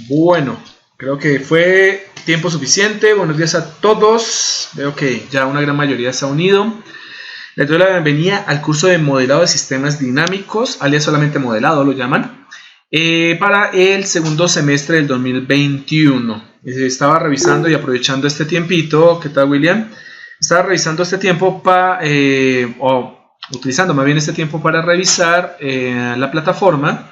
Bueno, creo que fue tiempo suficiente. Buenos días a todos. Veo que ya una gran mayoría se ha unido. Les doy la bienvenida al curso de modelado de sistemas dinámicos, alias solamente modelado lo llaman, para el segundo semestre del 2021. Estaba revisando y aprovechando este tiempito. ¿Qué tal, William? Estaba revisando este tiempo utilizando más bien este tiempo para revisar la plataforma.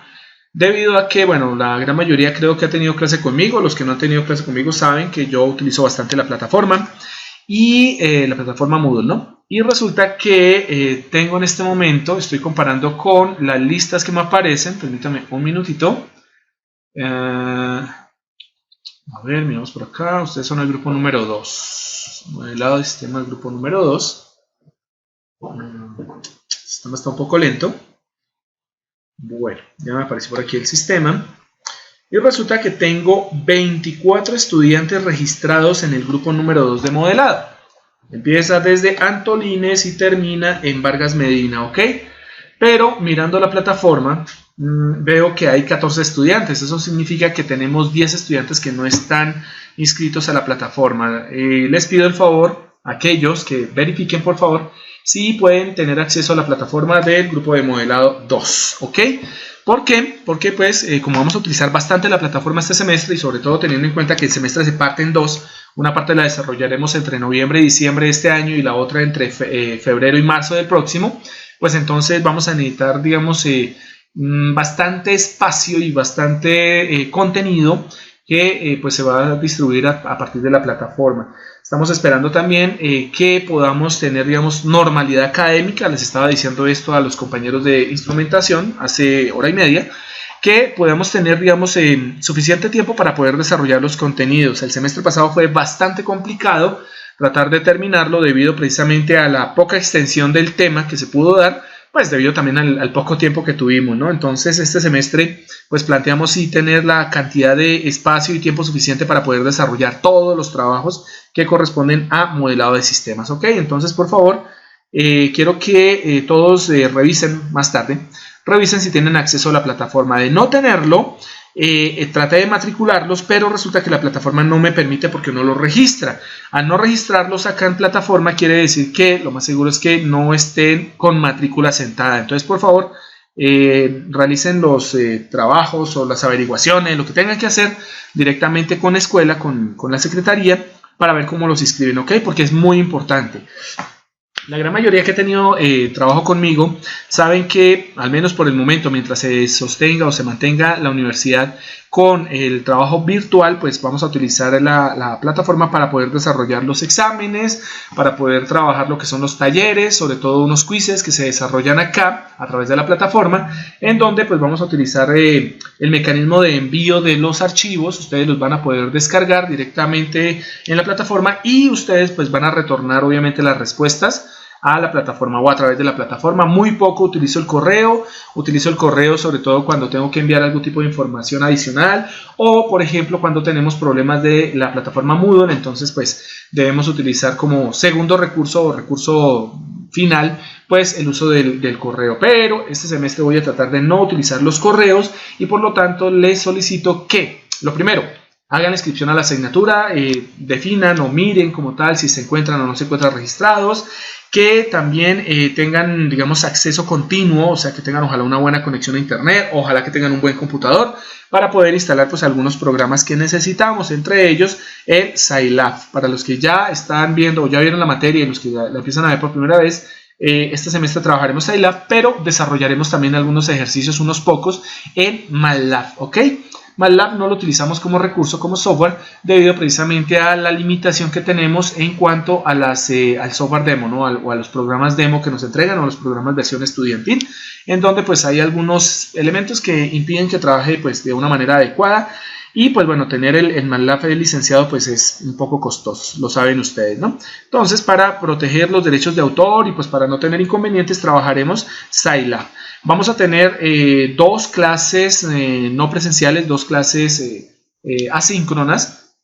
Debido a que, bueno, la gran mayoría creo que ha tenido clase conmigo. Los que no han tenido clase conmigo saben que yo utilizo bastante la plataforma y la plataforma Moodle, ¿no? Y resulta que tengo en este momento, estoy comparando con las listas que me aparecen. Permítame un minutito. A ver, miramos por acá. Ustedes son el grupo número 2. Modelado de sistemas, grupo número 2. El sistema está un poco lento. Bueno, ya me apareció por aquí el sistema. Y resulta que tengo 24 estudiantes registrados en el grupo número 2 de modelado. Empieza desde Antolines y termina en Vargas Medina, ¿ok? Pero mirando la plataforma, veo que hay 14 estudiantes. Eso significa que tenemos 10 estudiantes que no están inscritos a la plataforma. Les pido el favor a aquellos que verifiquen, por favor, si pueden tener acceso a la plataforma del grupo de modelado 2, ¿ok? ¿Por qué? Porque pues como vamos a utilizar bastante la plataforma este semestre y sobre todo teniendo en cuenta que el semestre se parte en dos, una parte la desarrollaremos entre noviembre y diciembre de este año y la otra entre febrero y marzo del próximo, pues entonces vamos a necesitar, digamos, bastante espacio y bastante contenido que pues se va a distribuir a partir de la plataforma. Estamos esperando también que podamos tener, digamos, normalidad académica. Les estaba diciendo esto a los compañeros de instrumentación hace hora y media, que podamos tener, digamos, suficiente tiempo para poder desarrollar los contenidos. El semestre pasado fue bastante complicado tratar de terminarlo debido precisamente a la poca extensión del tema que se pudo dar, pues debido también al poco tiempo que tuvimos, ¿no? Entonces este semestre pues planteamos sí tener la cantidad de espacio y tiempo suficiente para poder desarrollar todos los trabajos que corresponden a modelado de sistemas, ¿ok? Entonces por favor quiero que todos revisen más tarde, revisen si tienen acceso a la plataforma. De no tenerlo, traté de matricularlos, pero resulta que la plataforma no me permite porque no los registra. Al no registrarlos acá en plataforma quiere decir que lo más seguro es que no estén con matrícula sentada. Entonces por favor realicen los trabajos o las averiguaciones, lo que tengan que hacer directamente con la escuela, con la secretaría, para ver cómo los inscriben, ¿ok? Porque es muy importante. La gran mayoría que ha tenido trabajo conmigo saben que, al menos por el momento, mientras se sostenga o se mantenga la universidad con el trabajo virtual, pues vamos a utilizar la plataforma para poder desarrollar los exámenes, para poder trabajar lo que son los talleres, sobre todo unos quizzes que se desarrollan acá a través de la plataforma, en donde pues vamos a utilizar el mecanismo de envío de los archivos. Ustedes los van a poder descargar directamente en la plataforma y ustedes pues van a retornar obviamente las respuestas a la plataforma o a través de la plataforma. Muy poco utilizo el correo sobre todo cuando tengo que enviar algún tipo de información adicional o por ejemplo cuando tenemos problemas de la plataforma Moodle. Entonces pues debemos utilizar como segundo recurso o recurso final pues el uso del correo, pero este semestre voy a tratar de no utilizar los correos y por lo tanto les solicito que lo primero, hagan inscripción a la asignatura, definan o miren como tal si se encuentran o no se encuentran registrados, que también tengan, digamos, acceso continuo, o sea, que tengan ojalá una buena conexión a internet, ojalá que tengan un buen computador para poder instalar pues algunos programas que necesitamos, entre ellos el Scilab. Para los que ya están viendo o ya vieron la materia y los que ya la empiezan a ver por primera vez, este semestre trabajaremos Scilab, pero desarrollaremos también algunos ejercicios, unos pocos, en MATLAB, ¿ok? MATLAB no lo utilizamos como recurso, como software, debido precisamente a la limitación que tenemos en cuanto a al software demo, ¿no? O a los programas demo que nos entregan o a los programas versión estudiantil, en donde pues hay algunos elementos que impiden que trabaje pues de una manera adecuada. Y pues bueno, tener el MATLAB licenciado pues es un poco costoso, lo saben ustedes, ¿no? Entonces para proteger los derechos de autor y pues para no tener inconvenientes trabajaremos Scilab. Vamos a tener dos clases no presenciales, dos clases asíncronas.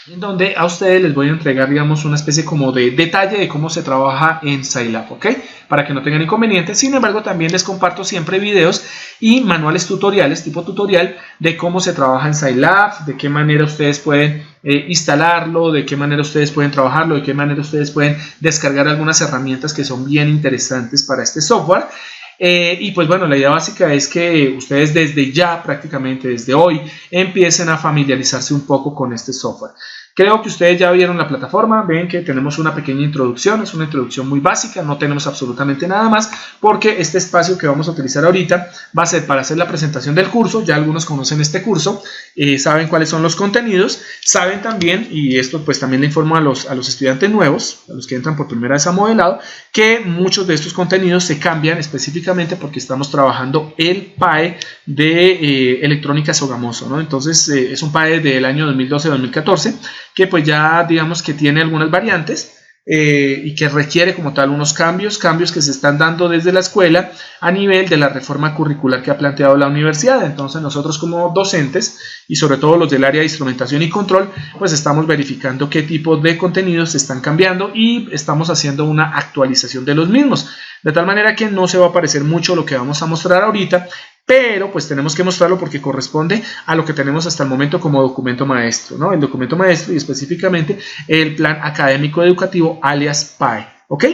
en donde a ustedes les voy a entregar, digamos, una especie como de detalle de cómo se trabaja en Scilab, ¿ok? Para que no tengan inconvenientes. Sin embargo, también les comparto siempre videos y manuales tutoriales, tipo tutorial, de cómo se trabaja en Scilab, de qué manera ustedes pueden instalarlo, de qué manera ustedes pueden trabajarlo, de qué manera ustedes pueden descargar algunas herramientas que son bien interesantes para este software. Y pues bueno, la idea básica es que ustedes desde ya, prácticamente desde hoy, empiecen a familiarizarse un poco con este software. Creo que ustedes ya vieron la plataforma, ven que tenemos una pequeña introducción, es una introducción muy básica, no tenemos absolutamente nada más, porque este espacio que vamos a utilizar ahorita va a ser para hacer la presentación del curso. Ya algunos conocen este curso, saben cuáles son los contenidos, saben también, y esto pues también le informo a los estudiantes nuevos, a los que entran por primera vez a modelado, que muchos de estos contenidos se cambian específicamente porque estamos trabajando el PAE de electrónica Sogamoso, ¿no? Entonces es un PAE del año 2012-2014 que pues ya digamos que tiene algunas variantes y que requiere como tal unos cambios que se están dando desde la escuela a nivel de la reforma curricular que ha planteado la universidad. Entonces nosotros como docentes y sobre todo los del área de instrumentación y control, pues estamos verificando qué tipo de contenidos se están cambiando y estamos haciendo una actualización de los mismos, de tal manera que no se va a parecer mucho lo que vamos a mostrar ahorita, pero pues tenemos que mostrarlo porque corresponde a lo que tenemos hasta el momento como documento maestro, ¿no? El documento maestro y específicamente el plan académico educativo alias PAE, ¿ok?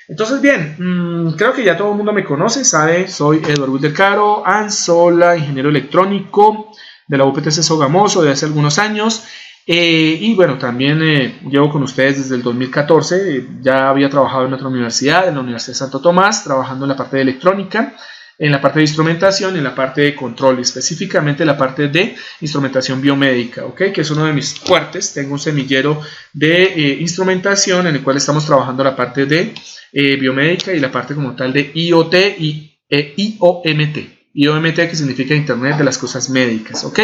Entonces bien, creo que ya todo el mundo me conoce, sabe, soy Eduardo Wilder Caro Anzola, ingeniero electrónico de la UPTC Sogamoso de hace algunos años. Y bueno, también llevo con ustedes desde el 2014, ya había trabajado en otra universidad, en la Universidad de Santo Tomás, trabajando en la parte de electrónica, en la parte de instrumentación y en la parte de control, específicamente en la parte de instrumentación biomédica, ¿ok? Que es uno de mis fuertes. Tengo un semillero de instrumentación en el cual estamos trabajando la parte de biomédica y la parte como tal de IoT y IOMT. IOMT que significa Internet de las Cosas Médicas, ¿ok?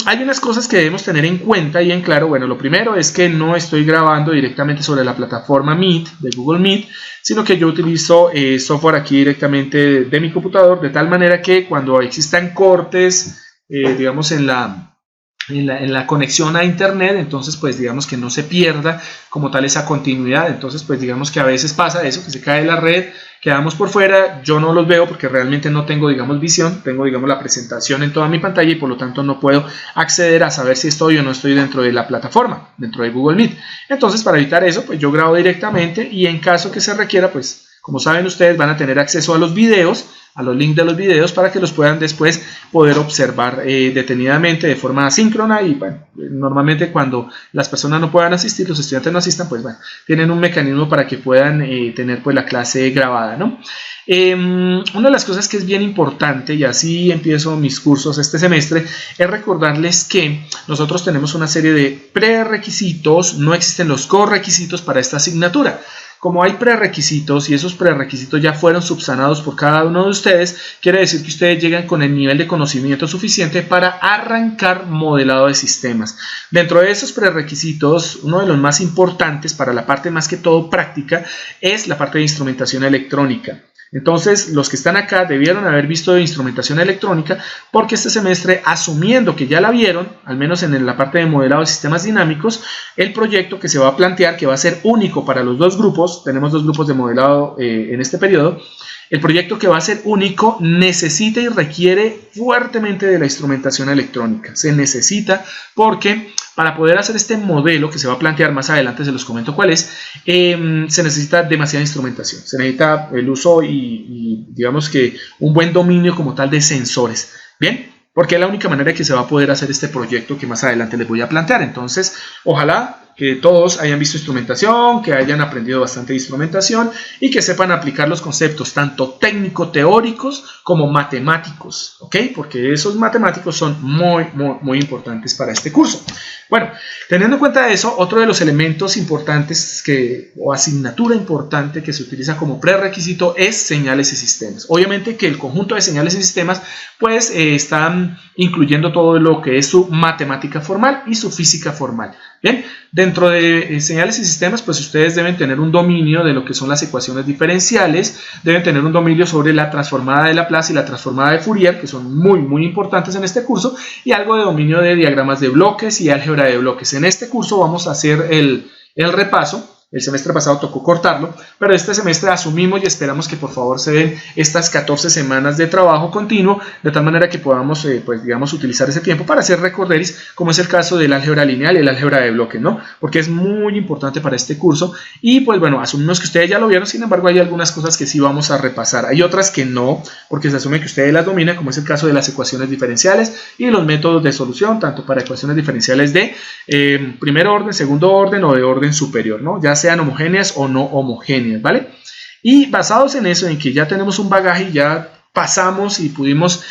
Hay unas cosas que debemos tener en cuenta y en claro. Bueno, lo primero es que no estoy grabando directamente sobre la plataforma Meet, de Google Meet, sino que yo utilizo software aquí directamente de mi computador, de tal manera que cuando existan cortes, digamos en la conexión a internet, entonces pues digamos que no se pierda como tal esa continuidad. Entonces pues digamos que a veces pasa eso, que se cae la red, quedamos por fuera, yo no los veo porque realmente no tengo digamos visión, tengo digamos la presentación en toda mi pantalla y por lo tanto no puedo acceder a saber si estoy o no estoy dentro de la plataforma, dentro de Google Meet. Entonces para evitar eso pues yo grabo directamente y en caso que se requiera pues como saben ustedes van a tener acceso a los videos, a los links de los videos para que los puedan después poder observar detenidamente de forma asíncrona. Y bueno, normalmente cuando las personas no puedan asistir, los estudiantes no asistan, pues bueno, tienen un mecanismo para que puedan tener pues la clase grabada, ¿no? Una de las cosas que es bien importante, y así empiezo mis cursos este semestre, es recordarles que nosotros tenemos una serie de prerequisitos, no existen los correquisitos para esta asignatura. Como hay prerequisitos y esos prerequisitos ya fueron subsanados por cada uno de ustedes, quiere decir que ustedes llegan con el nivel de conocimiento suficiente para arrancar modelado de sistemas. Dentro de esos prerequisitos, uno de los más importantes para la parte más que todo práctica es la parte de instrumentación electrónica. Entonces, los que están acá debieron haber visto de instrumentación electrónica porque este semestre, asumiendo que ya la vieron, al menos en la parte de modelado de sistemas dinámicos, el proyecto que se va a plantear, que va a ser único para los dos grupos, tenemos dos grupos de modelado en este periodo, el proyecto que va a ser único necesita y requiere fuertemente de la instrumentación electrónica. Se necesita porque para poder hacer este modelo que se va a plantear más adelante, se los comento cuál es, se necesita demasiada instrumentación. Se necesita el uso y digamos que un buen dominio como tal de sensores. Bien, porque es la única manera que se va a poder hacer este proyecto que más adelante les voy a plantear. Entonces, ojalá que todos hayan visto instrumentación, que hayan aprendido bastante de instrumentación y que sepan aplicar los conceptos tanto técnico-teóricos como matemáticos, ¿ok? Porque esos matemáticos son muy importantes para este curso. Bueno, teniendo en cuenta eso, otro de los elementos importantes o asignatura importante que se utiliza como prerequisito es señales y sistemas. Obviamente que el conjunto de señales y sistemas pues están incluyendo todo lo que es su matemática formal y su física formal. Bien, dentro de señales y sistemas, pues ustedes deben tener un dominio de lo que son las ecuaciones diferenciales, deben tener un dominio sobre la transformada de Laplace y la transformada de Fourier, que son muy importantes en este curso, y algo de dominio de diagramas de bloques y álgebra de bloques. En este curso vamos a hacer el repaso. El semestre pasado tocó cortarlo, pero este semestre asumimos y esperamos que por favor se den estas 14 semanas de trabajo continuo, de tal manera que podamos, pues digamos, utilizar ese tiempo para hacer recorderis, como es el caso del álgebra lineal y el álgebra de bloques, ¿no? Porque es muy importante para este curso y pues bueno, asumimos que ustedes ya lo vieron, sin embargo hay algunas cosas que sí vamos a repasar, hay otras que no, porque se asume que ustedes las dominan, como es el caso de las ecuaciones diferenciales y los métodos de solución, tanto para ecuaciones diferenciales de primer orden, segundo orden o de orden superior, ¿no? Ya sean homogéneas o no homogéneas, ¿vale? Y basados en eso, en que ya tenemos un bagaje y ya pasamos y pudimos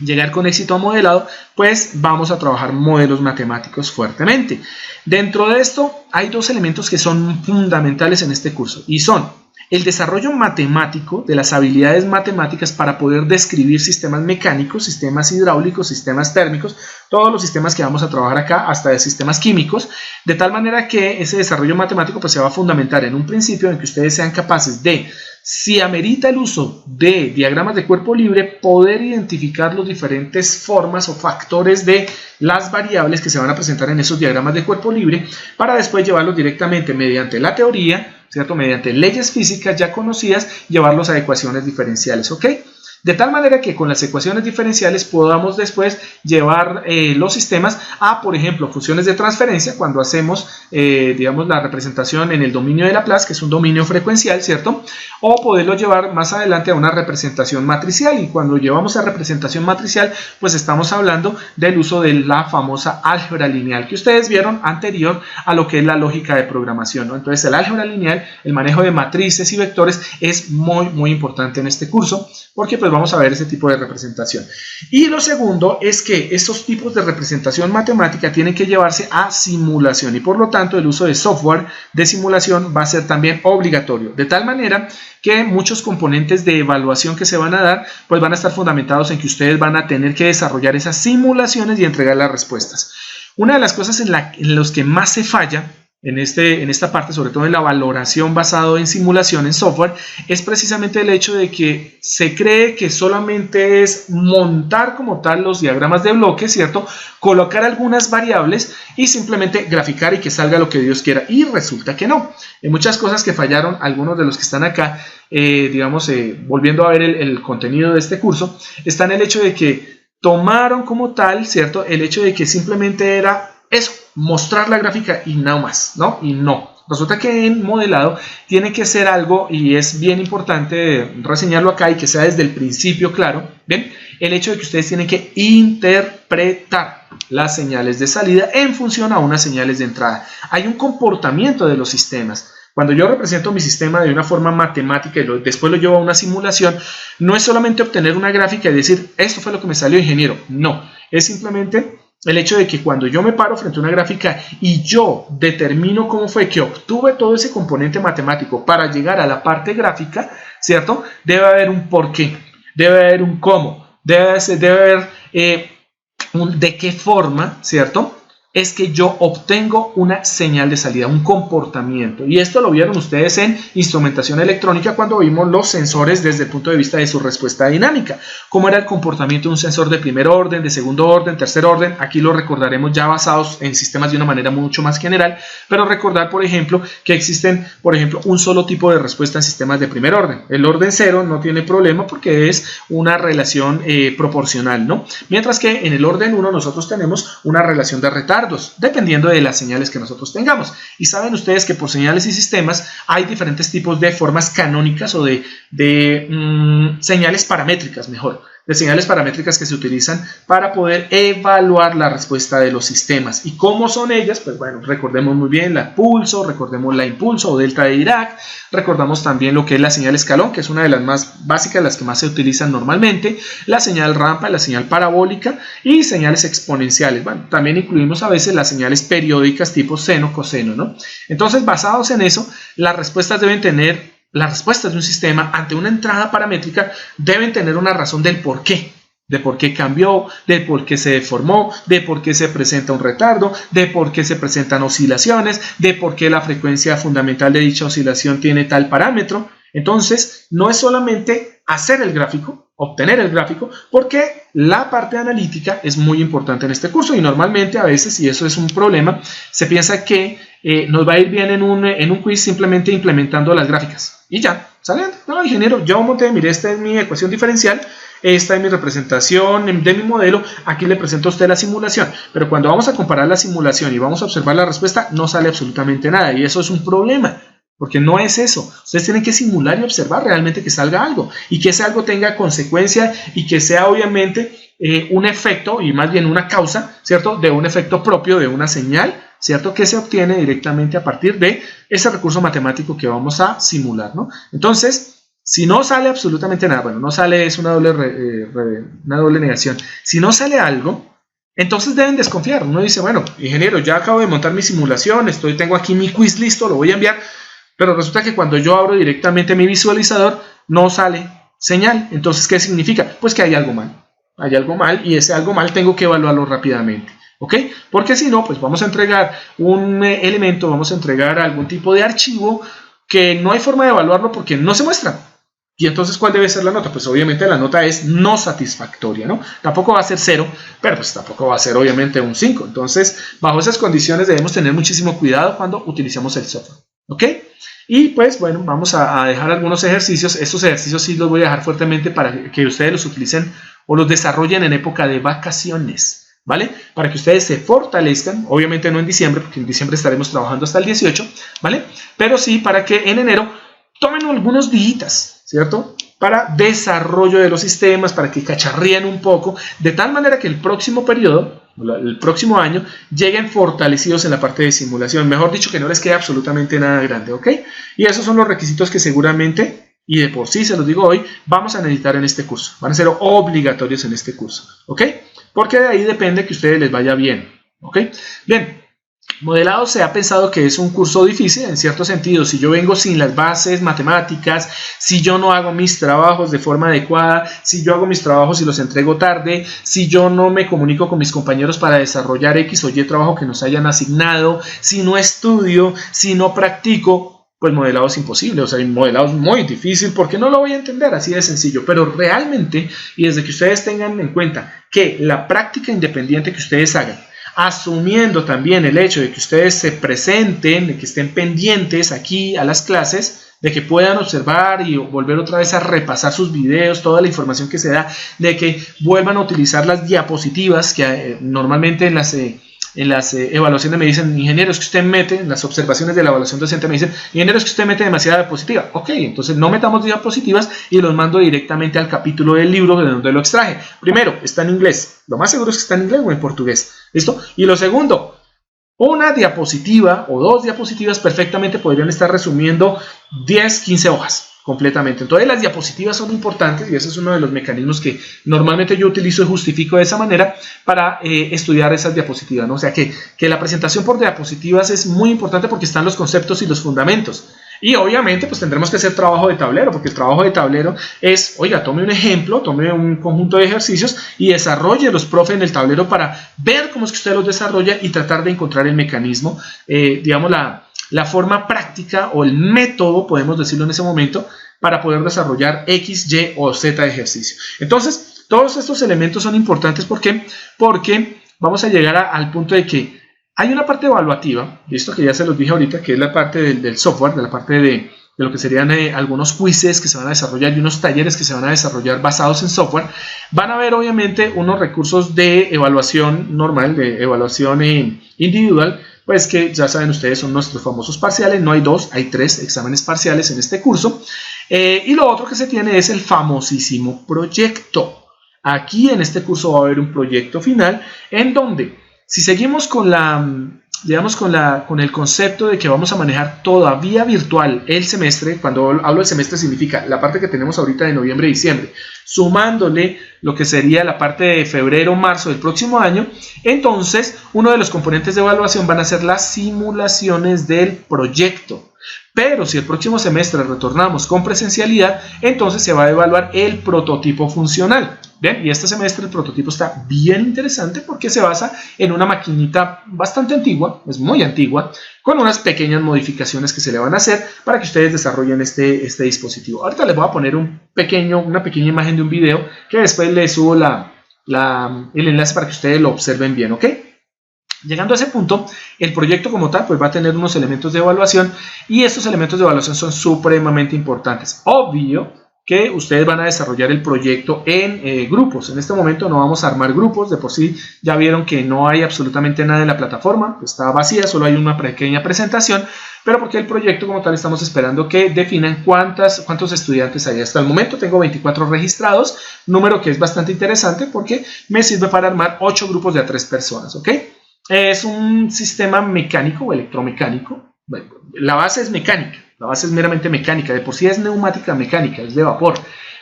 llegar con éxito a modelado, pues vamos a trabajar modelos matemáticos fuertemente. Dentro de esto hay dos elementos que son fundamentales en este curso y son el desarrollo matemático de las habilidades matemáticas para poder describir sistemas mecánicos, sistemas hidráulicos, sistemas térmicos, todos los sistemas que vamos a trabajar acá, hasta de sistemas químicos, de tal manera que ese desarrollo matemático pues se va a fundamentar en un principio en que ustedes sean capaces de, si amerita el uso de diagramas de cuerpo libre, poder identificar las diferentes formas o factores de las variables que se van a presentar en esos diagramas de cuerpo libre, para después llevarlos directamente mediante la teoría, ¿cierto? Mediante leyes físicas ya conocidas, llevarlos a ecuaciones diferenciales, ¿ok? De tal manera que con las ecuaciones diferenciales podamos después llevar los sistemas a, por ejemplo, funciones de transferencia cuando hacemos, digamos, la representación en el dominio de Laplace, que es un dominio frecuencial, ¿cierto? O poderlo llevar más adelante a una representación matricial, y cuando llevamos a representación matricial, pues estamos hablando del uso de la famosa álgebra lineal que ustedes vieron anterior a lo que es la lógica de programación, ¿no? Entonces el álgebra lineal, el manejo de matrices y vectores es muy importante en este curso, porque pues vamos a ver ese tipo de representación. Y lo segundo es que estos tipos de representación matemática tienen que llevarse a simulación, y por lo tanto el uso de software de simulación va a ser también obligatorio, de tal manera que muchos componentes de evaluación que se van a dar pues van a estar fundamentados en que ustedes van a tener que desarrollar esas simulaciones y entregar las respuestas. Una de las cosas en los que más se falla en esta parte, sobre todo en la valoración basado en simulación en software, es precisamente el hecho de que se cree que solamente es montar como tal los diagramas de bloques, ¿cierto? Colocar algunas variables y simplemente graficar y que salga lo que Dios quiera, y resulta que no. Hay muchas cosas que fallaron algunos de los que están acá, digamos, volviendo a ver el contenido de este curso, está en el hecho de que tomaron como tal, ¿cierto? El hecho de que simplemente era eso, mostrar la gráfica y nada más, ¿no? Y no. Resulta que en modelado tiene que ser algo, y es bien importante reseñarlo acá y que sea desde el principio claro, ¿bien? El hecho de que ustedes tienen que interpretar las señales de salida en función a unas señales de entrada. Hay un comportamiento de los sistemas. Cuando yo represento mi sistema de una forma matemática y después lo llevo a una simulación, no es solamente obtener una gráfica y decir, esto fue lo que me salió, ingeniero. No, es simplemente el hecho de que cuando yo me paro frente a una gráfica y yo determino cómo fue que obtuve todo ese componente matemático para llegar a la parte gráfica, ¿cierto? Debe haber un porqué, debe haber un cómo, debe haber un de qué forma, ¿cierto? Es que yo obtengo una señal de salida, un comportamiento. Y esto lo vieron ustedes en instrumentación electrónica cuando vimos los sensores desde el punto de vista de su respuesta dinámica. Cómo era el comportamiento de un sensor de primer orden, de segundo orden, tercer orden. Aquí lo recordaremos ya basados en sistemas de una manera mucho más general. Pero recordar, por ejemplo, que existen, por ejemplo, un solo tipo de respuesta en sistemas de primer orden. El orden 0 no tiene problema porque es una relación proporcional, ¿no? Mientras que en el orden 1 nosotros tenemos una relación de retardo, dependiendo de las señales que nosotros tengamos. Y saben ustedes que por señales y sistemas hay diferentes tipos de formas canónicas o de señales paramétricas, mejor, de señales paramétricas que se utilizan para poder evaluar la respuesta de los sistemas. ¿Y cómo son ellas? Pues bueno, recordemos muy bien la pulso, recordemos la impulso o delta de Dirac, recordamos también lo que es la señal escalón, que es una de las más básicas, las que más se utilizan normalmente, la señal rampa, la señal parabólica y señales exponenciales. Bueno, también incluimos a veces las señales periódicas tipo seno, coseno, ¿no? Entonces, basados en eso, las respuestas de un sistema ante una entrada paramétrica deben tener una razón del por qué. de por qué cambió, de por qué se deformó, de por qué se presenta un retardo, de por qué se presentan oscilaciones, de por qué la frecuencia fundamental de dicha oscilación tiene tal parámetro. Entonces, no es solamente hacer el gráfico, obtener el gráfico, porque la parte analítica es muy importante en este curso y normalmente a veces, y eso es un problema, se piensa que nos va a ir bien en un quiz simplemente implementando las gráficas y ya, ¿salen? No, ingeniero, yo monté, mire, esta es mi ecuación diferencial, esta es mi representación de mi modelo, aquí le presento a usted la simulación, pero cuando vamos a comparar la simulación y vamos a observar la respuesta, no sale absolutamente nada y eso es un problema. Porque no es eso, ustedes tienen que simular y observar realmente que salga algo y que ese algo tenga consecuencia y que sea obviamente un efecto y más bien una causa, ¿cierto? De un efecto propio de una señal, ¿cierto? Que se obtiene directamente a partir de ese recurso matemático que vamos a simular, ¿no? Entonces, si no sale absolutamente nada, bueno, no sale, es una doble negación, si no sale algo, entonces deben desconfiar. Uno dice, bueno, ingeniero, ya acabo de montar mi simulación, tengo aquí mi quiz listo, lo voy a enviar. Pero resulta que cuando yo abro directamente mi visualizador no sale señal. Entonces, ¿qué significa? Pues que hay algo mal. Hay algo mal y ese algo mal tengo que evaluarlo rápidamente. ¿Ok? Porque si no, pues vamos a entregar un elemento, vamos a entregar algún tipo de archivo que no hay forma de evaluarlo porque no se muestra. Y entonces, ¿cuál debe ser la nota? Pues obviamente la nota es no satisfactoria, ¿no? Tampoco va a ser 0, pero pues tampoco va a ser obviamente un 5. Entonces, bajo esas condiciones debemos tener muchísimo cuidado cuando utilicemos el software. ¿Ok? Y pues bueno, vamos a dejar algunos ejercicios. Estos ejercicios sí los voy a dejar fuertemente para que ustedes los utilicen o los desarrollen en época de vacaciones, ¿vale? Para que ustedes se fortalezcan, obviamente no en diciembre, porque en diciembre estaremos trabajando hasta el 18, ¿vale? Pero sí para que en enero tomen algunos días, ¿cierto? Para desarrollo de los sistemas, para que cacharríen un poco, de tal manera que el próximo periodo, el próximo año, lleguen fortalecidos en la parte de simulación. Mejor dicho, que no les quede absolutamente nada grande, ¿ok? Y esos son los requisitos que seguramente, y de por sí se los digo hoy, vamos a necesitar en este curso. Van a ser obligatorios en este curso, ¿ok? Porque de ahí depende que a ustedes les vaya bien, ¿ok? Bien. Modelado se ha pensado que es un curso difícil en cierto sentido. Si yo vengo sin las bases matemáticas, si yo no hago mis trabajos de forma adecuada, si yo hago mis trabajos y los entrego tarde, si yo no me comunico con mis compañeros para desarrollar X o Y trabajo que nos hayan asignado, si no estudio, si no practico, pues modelado es imposible. O sea, modelado es muy difícil porque no lo voy a entender, así de sencillo. Pero realmente, y desde que ustedes tengan en cuenta que la práctica independiente que ustedes hagan, asumiendo también el hecho de que ustedes se presenten, de que estén pendientes aquí a las clases, de que puedan observar y volver otra vez a repasar sus videos, toda la información que se da, de que vuelvan a utilizar las diapositivas que normalmente en las evaluaciones me dicen, ingenieros que usted mete, en las observaciones de la evaluación docente me dicen, ingenieros que usted mete demasiada diapositiva. Ok, entonces no metamos diapositivas y los mando directamente al capítulo del libro de donde lo extraje. Primero, está en inglés. Lo más seguro es que está en inglés o en portugués. ¿Listo? Y lo segundo, una diapositiva o dos diapositivas perfectamente podrían estar resumiendo 10, 15 hojas completamente. Entonces las diapositivas son importantes y ese es uno de los mecanismos que normalmente yo utilizo y justifico de esa manera para estudiar esas diapositivas, ¿no? O sea que la presentación por diapositivas es muy importante porque están los conceptos y los fundamentos. Y obviamente pues tendremos que hacer trabajo de tablero, porque el trabajo de tablero es, oiga, tome un ejemplo, tome un conjunto de ejercicios y desarrolle los profe en el tablero para ver cómo es que usted los desarrolla y tratar de encontrar el mecanismo, digamos la forma práctica o el método, podemos decirlo en ese momento, para poder desarrollar X, Y o Z ejercicio. Entonces, todos estos elementos son importantes porque vamos a llegar al punto de que hay una parte evaluativa, y esto que ya se los dije ahorita, que es la parte del software, de la parte de lo que serían algunos quizzes que se van a desarrollar y unos talleres que se van a desarrollar basados en software. Van a haber obviamente unos recursos de evaluación normal, de evaluación individual, pues que ya saben ustedes son nuestros famosos parciales. No hay 2, hay 3 exámenes parciales en este curso. Y lo otro que se tiene es el famosísimo proyecto. Aquí en este curso va a haber un proyecto final en donde, si seguimos con con el concepto de que vamos a manejar todavía virtual el semestre, cuando hablo del semestre significa la parte que tenemos ahorita de noviembre y diciembre, sumándole lo que sería la parte de febrero, marzo del próximo año, entonces uno de los componentes de evaluación van a ser las simulaciones del proyecto. Pero si el próximo semestre retornamos con presencialidad, entonces se va a evaluar el prototipo funcional. Bien, y este semestre el prototipo está bien interesante porque se basa en una maquinita bastante antigua, es muy antigua, con unas pequeñas modificaciones que se le van a hacer para que ustedes desarrollen este dispositivo. Ahorita les voy a poner una pequeña imagen de un video que después les subo el enlace para que ustedes lo observen bien, ¿ok? Llegando a ese punto, el proyecto como tal pues va a tener unos elementos de evaluación y estos elementos de evaluación son supremamente importantes. Obvio que ustedes van a desarrollar el proyecto en grupos. En este momento no vamos a armar grupos, de por sí ya vieron que no hay absolutamente nada en la plataforma, está vacía, solo hay una pequeña presentación, pero porque el proyecto como tal estamos esperando que definan cuántos estudiantes hay. Hasta el momento tengo 24 registrados, número que es bastante interesante porque me sirve para armar 8 grupos de a 3 personas, ¿ok? Es un sistema mecánico o electromecánico. Bueno, la base es mecánica, la base es meramente mecánica, de por sí es neumática mecánica, es de vapor,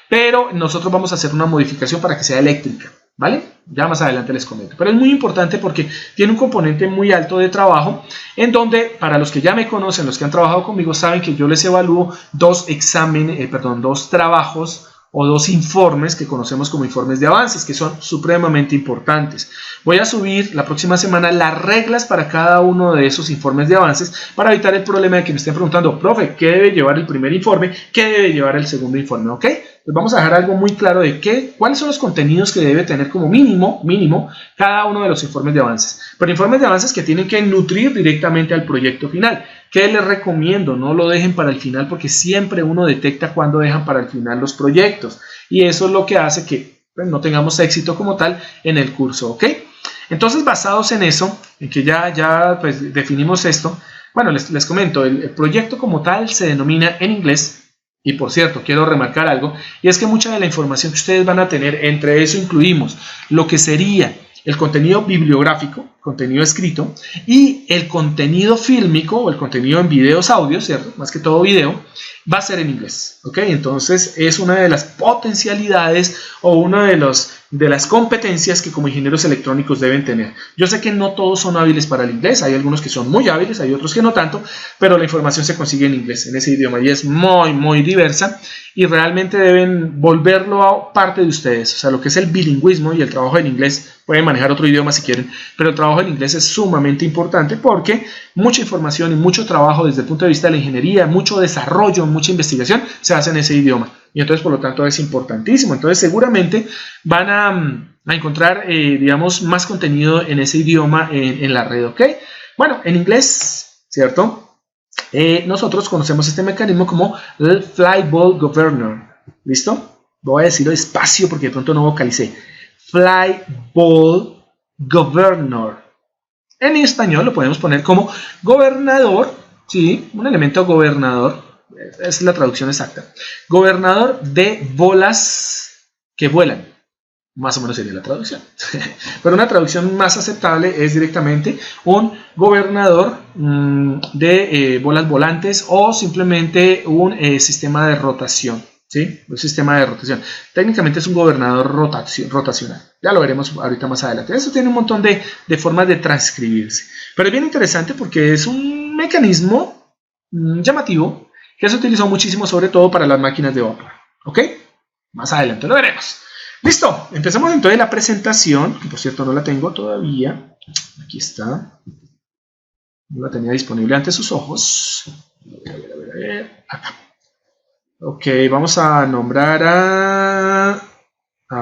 pero nosotros vamos a hacer una modificación para que sea eléctrica, ¿vale? Ya más adelante les comento, pero es muy importante porque tiene un componente muy alto de trabajo, en donde para los que ya me conocen, los que han trabajado conmigo, saben que yo les evalúo dos trabajos o 2 informes que conocemos como informes de avances, que son supremamente importantes. Voy a subir la próxima semana las reglas para cada uno de esos informes de avances para evitar el problema de que me estén preguntando, profe, ¿qué debe llevar el primer informe? ¿Qué debe llevar el segundo informe? ¿Ok? Pues vamos a dejar algo muy claro de cuáles son los contenidos que debe tener como mínimo cada uno de los informes de avances. Pero informes de avances que tienen que nutrir directamente al proyecto final. ¿Qué les recomiendo? No lo dejen para el final porque siempre uno detecta cuando dejan para el final los proyectos. Y eso es lo que hace que pues, no tengamos éxito como tal en el curso, ¿ok? Entonces, basados en eso, en que ya pues, definimos esto, bueno, les comento, el proyecto como tal se denomina en inglés. Y por cierto, quiero remarcar algo, y es que mucha de la información que ustedes van a tener, entre eso incluimos lo que sería el contenido bibliográfico, contenido escrito, y el contenido fílmico o el contenido en videos, audios, ¿cierto? Más que todo video, va a ser en inglés, ¿ok? Entonces es una de las potencialidades o una de las competencias que como ingenieros electrónicos deben tener. Yo sé que no todos son hábiles para el inglés, hay algunos que son muy hábiles, hay otros que no tanto, pero la información se consigue en inglés, en ese idioma, y es muy diversa, y realmente deben volverlo a parte de ustedes. O sea, lo que es el bilingüismo y el trabajo en inglés, pueden manejar otro idioma si quieren, pero el trabajo en inglés es sumamente importante porque mucha información y mucho trabajo desde el punto de vista de la ingeniería, mucho desarrollo, mucha investigación se hace en ese idioma, y entonces por lo tanto es importantísimo. Entonces seguramente van a encontrar digamos más contenido en ese idioma en la red, ¿ok? Bueno, en inglés, ¿cierto? Nosotros conocemos este mecanismo como el Flyball Governor. ¿Listo? Voy a decirlo despacio porque de pronto no vocalicé. Flyball Governor. En español lo podemos poner como gobernador, ¿sí? Un elemento gobernador, es la traducción exacta. Gobernador de bolas que vuelan. Más o menos sería la traducción. Pero una traducción más aceptable es directamente un gobernador de bolas volantes o simplemente un sistema de rotación. ¿Sí? Un sistema de rotación. Técnicamente es un gobernador rotacional. Ya lo veremos ahorita más adelante. Eso tiene un montón de formas de transcribirse. Pero es bien interesante porque es un mecanismo llamativo que se utilizó muchísimo, sobre todo para las máquinas de vapor. ¿Ok? Más adelante lo veremos. Listo, empezamos entonces la presentación, que por cierto no la tengo todavía. Aquí está. No la tenía disponible ante sus ojos. A ver. Acá. Ok, vamos a nombrar a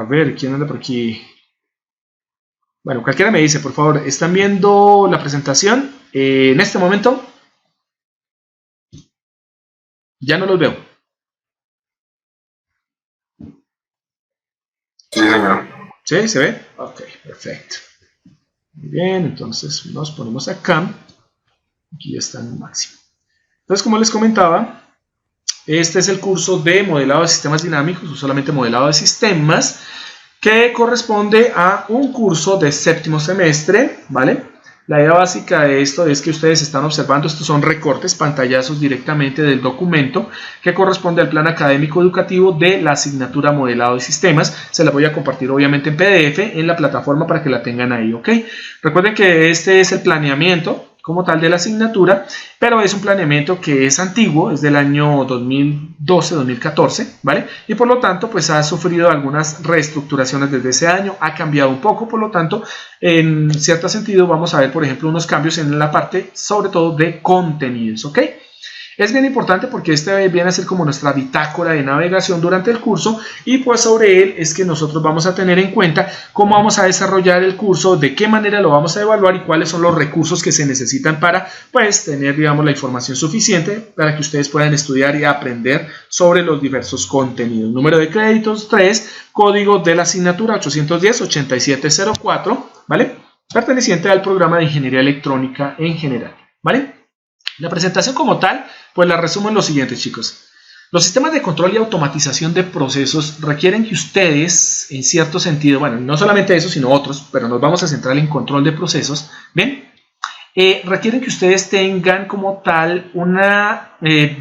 ver, ¿quién anda por aquí? Bueno, cualquiera me dice, por favor, ¿están viendo la presentación en este momento? Ya no los veo. Sí, señor. ¿Sí? ¿Se ve? Ok, perfecto. Muy bien, entonces nos ponemos acá. Aquí está en el máximo. Entonces, como les comentaba, este es el curso de modelado de sistemas dinámicos, o solamente modelado de sistemas, que corresponde a un curso de séptimo semestre, ¿vale? La idea básica de esto es que ustedes están observando, estos son recortes, pantallazos directamente del documento que corresponde al plan académico educativo de la asignatura modelado de sistemas. Se la voy a compartir obviamente en PDF en la plataforma para que la tengan ahí, ¿ok? Recuerden que este es el planeamiento como tal de la asignatura, pero es un planeamiento que es antiguo, es del año 2012-2014, ¿vale? Y por lo tanto, pues ha sufrido algunas reestructuraciones desde ese año, ha cambiado un poco, por lo tanto, en cierto sentido vamos a ver, por ejemplo, unos cambios en la parte, sobre todo, de contenidos, ¿ok? Es bien importante porque este viene a ser como nuestra bitácora de navegación durante el curso y pues sobre él es que nosotros vamos a tener en cuenta cómo vamos a desarrollar el curso, de qué manera lo vamos a evaluar y cuáles son los recursos que se necesitan para pues tener, digamos, la información suficiente para que ustedes puedan estudiar y aprender sobre los diversos contenidos. Número de créditos 3, código de la asignatura 810-8704, ¿vale? Perteneciente al programa de Ingeniería Electrónica en general, ¿vale? La presentación como tal, pues la resumo en lo siguiente, chicos. Los sistemas de control y automatización de procesos requieren que ustedes, en cierto sentido, bueno, no solamente eso, sino otros, pero nos vamos a centrar en control de procesos, ¿ven? Requieren que ustedes tengan como tal una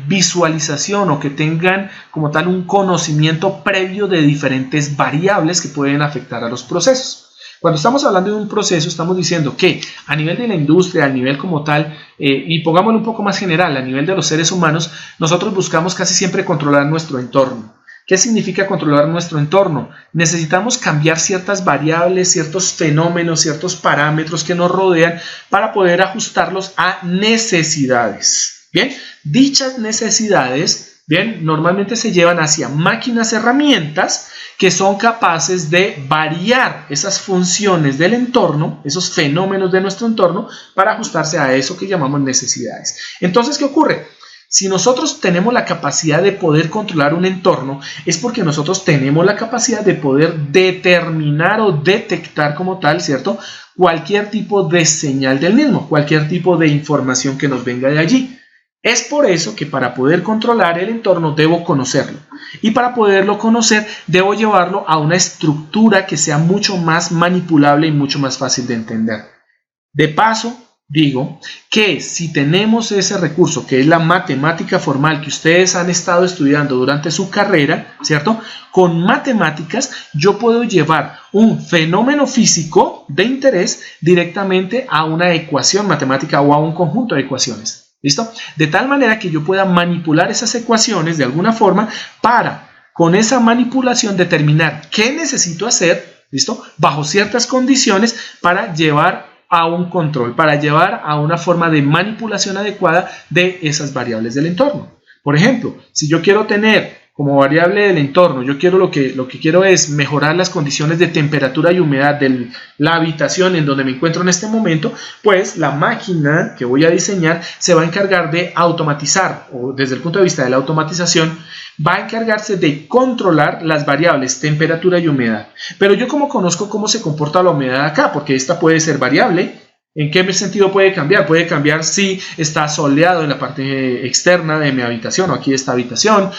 visualización o que tengan como tal un conocimiento previo de diferentes variables que pueden afectar a los procesos. Cuando estamos hablando de un proceso, estamos diciendo que a nivel de la industria, a nivel como tal, y pongámoslo un poco más general, a nivel de los seres humanos, nosotros buscamos casi siempre controlar nuestro entorno. ¿Qué significa controlar nuestro entorno? Necesitamos cambiar ciertas variables, ciertos fenómenos, ciertos parámetros que nos rodean para poder ajustarlos a necesidades. Bien, dichas necesidades, bien, normalmente se llevan hacia máquinas, herramientas que son capaces de variar esas funciones del entorno, esos fenómenos de nuestro entorno, para ajustarse a eso que llamamos necesidades. Entonces, ¿qué ocurre? Si nosotros tenemos la capacidad de poder controlar un entorno, es porque nosotros tenemos la capacidad de poder determinar o detectar como tal, ¿cierto? Cualquier tipo de señal del mismo, cualquier tipo de información que nos venga de allí. Es por eso que para poder controlar el entorno debo conocerlo. Y para poderlo conocer debo llevarlo a una estructura que sea mucho más manipulable y mucho más fácil de entender. De paso, digo que si tenemos ese recurso que es la matemática formal que ustedes han estado estudiando durante su carrera, ¿cierto? Con matemáticas yo puedo llevar un fenómeno físico de interés directamente a una ecuación matemática o a un conjunto de ecuaciones. ¿Listo? De tal manera que yo pueda manipular esas ecuaciones de alguna forma para, con esa manipulación, determinar qué necesito hacer, ¿listo? Bajo ciertas condiciones para llevar a un control, para llevar a una forma de manipulación adecuada de esas variables del entorno. Por ejemplo, si yo quiero tener como variable del entorno, yo quiero lo que quiero es mejorar las condiciones de temperatura y humedad de la habitación en donde me encuentro en este momento, pues la máquina que voy a diseñar se va a encargar de automatizar, o desde el punto de vista de la automatización, va a encargarse de controlar las variables temperatura y humedad. Pero yo como conozco cómo se comporta la humedad acá, porque esta puede ser variable. ¿En qué sentido puede cambiar? Puede cambiar si está soleado en la parte externa de mi habitación o aquí de esta habitación.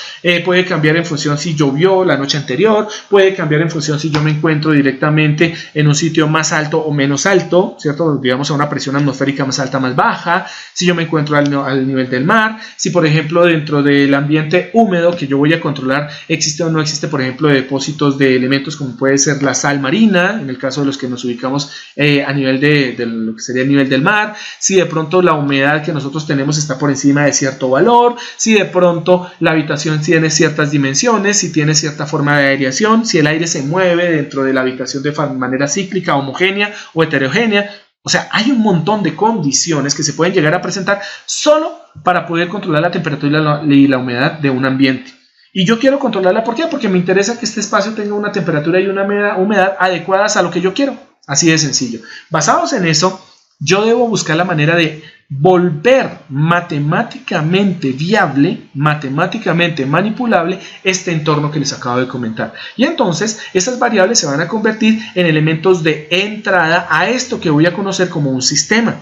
Puede cambiar en función si llovió la noche anterior. Puede cambiar en función si yo me encuentro directamente en un sitio más alto o menos alto, ¿cierto? Digamos a una presión atmosférica más alta, más baja. Si yo me encuentro al nivel del mar. Si, por ejemplo, dentro del ambiente húmedo que yo voy a controlar existe o no existe, por ejemplo, depósitos de elementos como puede ser la sal marina, en el caso de los que nos ubicamos a nivel de lo que sería el nivel del mar, si de pronto la humedad que nosotros tenemos está por encima de cierto valor, si de pronto la habitación tiene ciertas dimensiones, si tiene cierta forma de aireación, si el aire se mueve dentro de la habitación de manera cíclica, homogénea o heterogénea. O sea, hay un montón de condiciones que se pueden llegar a presentar solo para poder controlar la temperatura y la humedad de un ambiente. Y yo quiero controlarla, ¿por qué? Porque me interesa que este espacio tenga una temperatura y una humedad adecuadas a lo que yo quiero. Así de sencillo. Basados en eso, yo debo buscar la manera de volver matemáticamente viable, matemáticamente manipulable este entorno que les acabo de comentar. Y entonces esas variables se van a convertir en elementos de entrada a esto que voy a conocer como un sistema,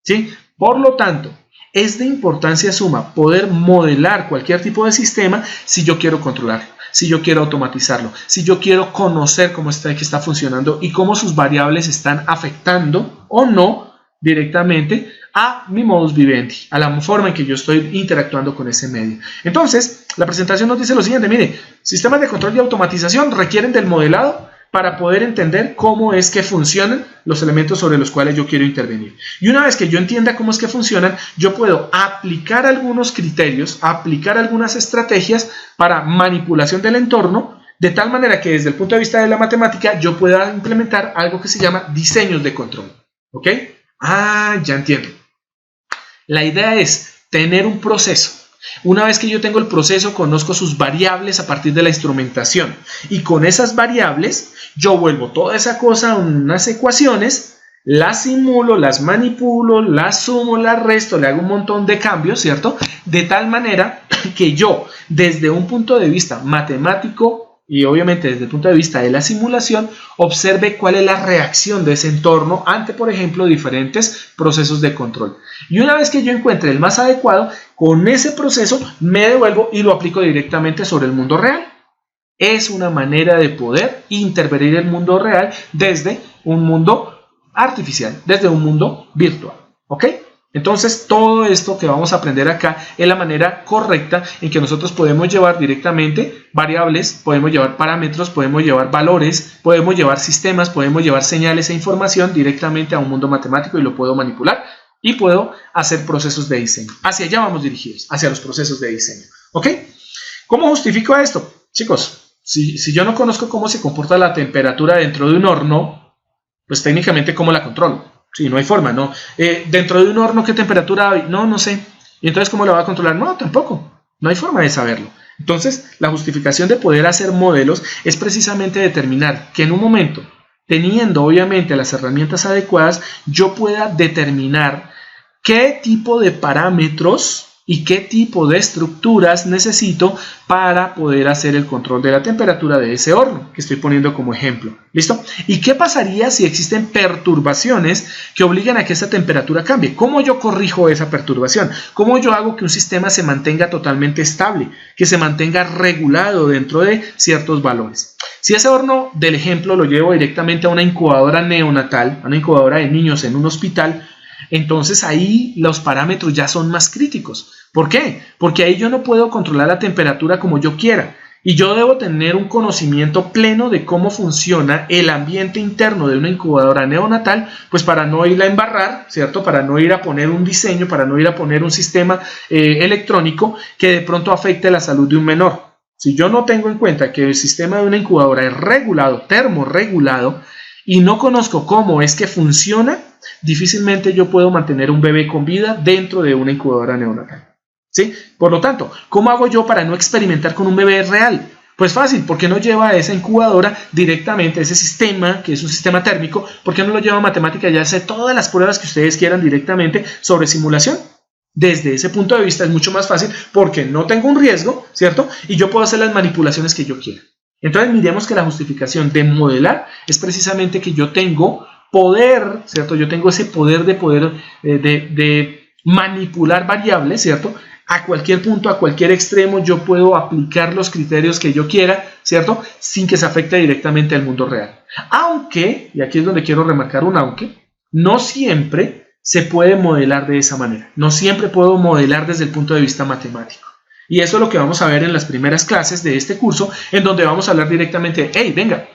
¿sí? Por lo tanto, es de importancia suma poder modelar cualquier tipo de sistema si yo quiero controlarlo, si yo quiero automatizarlo, si yo quiero conocer cómo está funcionando y cómo sus variables están afectando o no directamente a mi modus vivendi, a la forma en que yo estoy interactuando con ese medio. Entonces, la presentación nos dice lo siguiente, mire, sistemas de control y automatización requieren del modelado para poder entender cómo es que funcionan los elementos sobre los cuales yo quiero intervenir. Y una vez que yo entienda cómo es que funcionan, yo puedo aplicar algunos criterios, aplicar algunas estrategias para manipulación del entorno, de tal manera que desde el punto de vista de la matemática yo pueda implementar algo que se llama diseños de control. ¿Ok? Ya entiendo. La idea es tener un proceso. Una vez que yo tengo el proceso, conozco sus variables a partir de la instrumentación. Y con esas variables, yo vuelvo toda esa cosa a unas ecuaciones, las simulo, las manipulo, las sumo, las resto, le hago un montón de cambios, ¿cierto? De tal manera que yo, desde un punto de vista matemático, y obviamente desde el punto de vista de la simulación, observe cuál es la reacción de ese entorno ante, por ejemplo, diferentes procesos de control. Y una vez que yo encuentre el más adecuado, con ese proceso me devuelvo y lo aplico directamente sobre el mundo real. Es una manera de poder intervenir el mundo real desde un mundo artificial, desde un mundo virtual. ¿Ok? Entonces, todo esto que vamos a aprender acá es la manera correcta en que nosotros podemos llevar directamente variables, podemos llevar parámetros, podemos llevar valores, podemos llevar sistemas, podemos llevar señales e información directamente a un mundo matemático y lo puedo manipular y puedo hacer procesos de diseño. Hacia allá vamos dirigidos, hacia los procesos de diseño. ¿Ok? ¿Cómo justifico esto? Chicos, si yo no conozco cómo se comporta la temperatura dentro de un horno, pues técnicamente ¿cómo la controlo? Sí, no hay forma, ¿no? Dentro de un horno, ¿qué temperatura hay? No sé. ¿Y entonces cómo la va a controlar? No, tampoco. No hay forma de saberlo. Entonces, la justificación de poder hacer modelos es precisamente determinar que en un momento, teniendo obviamente las herramientas adecuadas, yo pueda determinar qué tipo de parámetros y qué tipo de estructuras necesito para poder hacer el control de la temperatura de ese horno que estoy poniendo como ejemplo. ¿Listo? ¿Y qué pasaría si existen perturbaciones que obligan a que esta temperatura cambie? ¿Cómo yo corrijo esa perturbación? ¿Cómo yo hago que un sistema se mantenga totalmente estable, que se mantenga regulado dentro de ciertos valores? Si ese horno del ejemplo lo llevo directamente a una incubadora neonatal, a una incubadora de niños en un hospital, entonces ahí los parámetros ya son más críticos. ¿Por qué? Porque ahí yo no puedo controlar la temperatura como yo quiera y yo debo tener un conocimiento pleno de cómo funciona el ambiente interno de una incubadora neonatal, pues para no ir a embarrar, ¿cierto? Para no ir a poner un diseño, para no ir a poner un sistema electrónico que de pronto afecte la salud de un menor. Si yo no tengo en cuenta que el sistema de una incubadora es regulado, termorregulado, y no conozco cómo es que funciona, difícilmente yo puedo mantener un bebé con vida dentro de una incubadora neonatal. ¿Sí? Por lo tanto, ¿cómo hago yo para no experimentar con un bebé real? Pues fácil, ¿por qué no lleva a esa incubadora directamente, ese sistema, que es un sistema térmico, por qué no lo lleva a matemática y hace todas las pruebas que ustedes quieran directamente sobre simulación? Desde ese punto de vista es mucho más fácil porque no tengo un riesgo, ¿cierto? Y yo puedo hacer las manipulaciones que yo quiera. Entonces miremos que la justificación de modelar es precisamente que yo tengo poder, ¿cierto? Yo tengo ese poder de manipular variables, ¿cierto? A cualquier punto, a cualquier extremo, yo puedo aplicar los criterios que yo quiera, ¿cierto? Sin que se afecte directamente al mundo real. Aunque, y aquí es donde quiero remarcar un aunque, no siempre se puede modelar de esa manera. No siempre puedo modelar desde el punto de vista matemático. Y eso es lo que vamos a ver en las primeras clases de este curso, en donde vamos a hablar directamente de, hey, venga,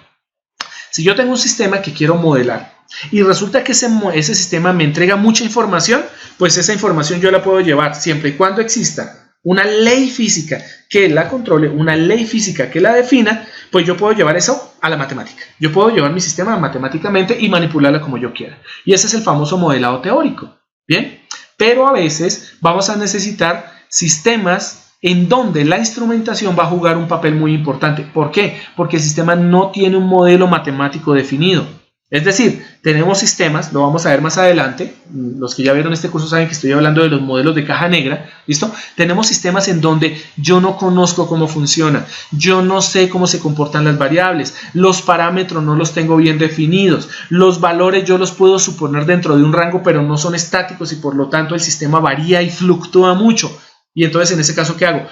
si yo tengo un sistema que quiero modelar y resulta que ese sistema me entrega mucha información, pues esa información yo la puedo llevar siempre y cuando exista una ley física que la controle, una ley física que la defina, pues yo puedo llevar eso a la matemática. Yo puedo llevar mi sistema matemáticamente y manipularla como yo quiera. Y ese es el famoso modelado teórico. ¿Bien? Pero a veces vamos a necesitar sistemas en donde la instrumentación va a jugar un papel muy importante. ¿Por qué? Porque el sistema no tiene un modelo matemático definido. Es decir, tenemos sistemas, lo vamos a ver más adelante, los que ya vieron este curso saben que estoy hablando de los modelos de caja negra, ¿listo? Tenemos sistemas en donde yo no conozco cómo funciona, yo no sé cómo se comportan las variables, los parámetros no los tengo bien definidos, los valores yo los puedo suponer dentro de un rango, pero no son estáticos y por lo tanto el sistema varía y fluctúa mucho. Y entonces en ese caso, ¿qué hago?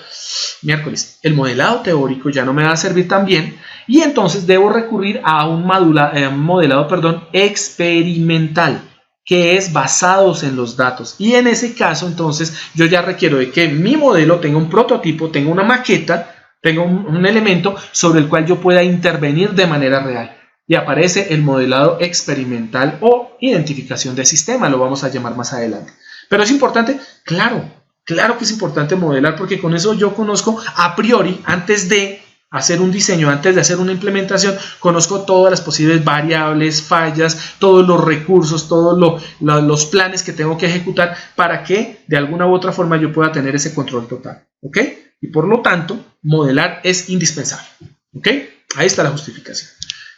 Miércoles, el modelado teórico ya no me va a servir tan bien y entonces debo recurrir a un modelado experimental que es basados en los datos. Y en ese caso, entonces, yo ya requiero de que mi modelo tenga un prototipo, tenga una maqueta, tenga un elemento sobre el cual yo pueda intervenir de manera real. y aparece el modelado experimental o identificación de sistema, lo vamos a llamar más adelante. Pero es importante, claro que es importante modelar, porque con eso yo conozco a priori, antes de hacer un diseño, antes de hacer una implementación, conozco todas las posibles variables, fallas, todos los recursos, todos los planes que tengo que ejecutar para que de alguna u otra forma yo pueda tener ese control total, ¿ok? Y por lo tanto, modelar es indispensable, ¿ok? Ahí está la justificación.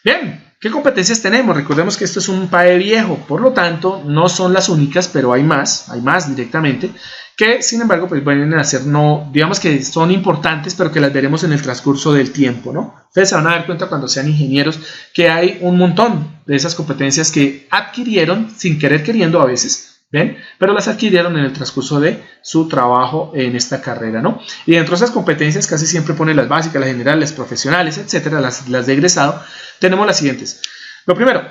Bien, ¿qué competencias tenemos? Recordemos que esto es un PAE viejo, por lo tanto, no son las únicas, pero hay más directamente, que sin embargo pues vienen a ser, no, digamos que son importantes, pero que las veremos en el transcurso del tiempo, ¿no? Ustedes se van a dar cuenta cuando sean ingenieros que hay un montón de esas competencias que adquirieron sin querer queriendo a veces, ¿ven? Pero las adquirieron en el transcurso de su trabajo en esta carrera, ¿no? Y dentro de esas competencias casi siempre pone las básicas, las generales, las profesionales, etcétera, las de egresado. Tenemos las siguientes. Lo primero,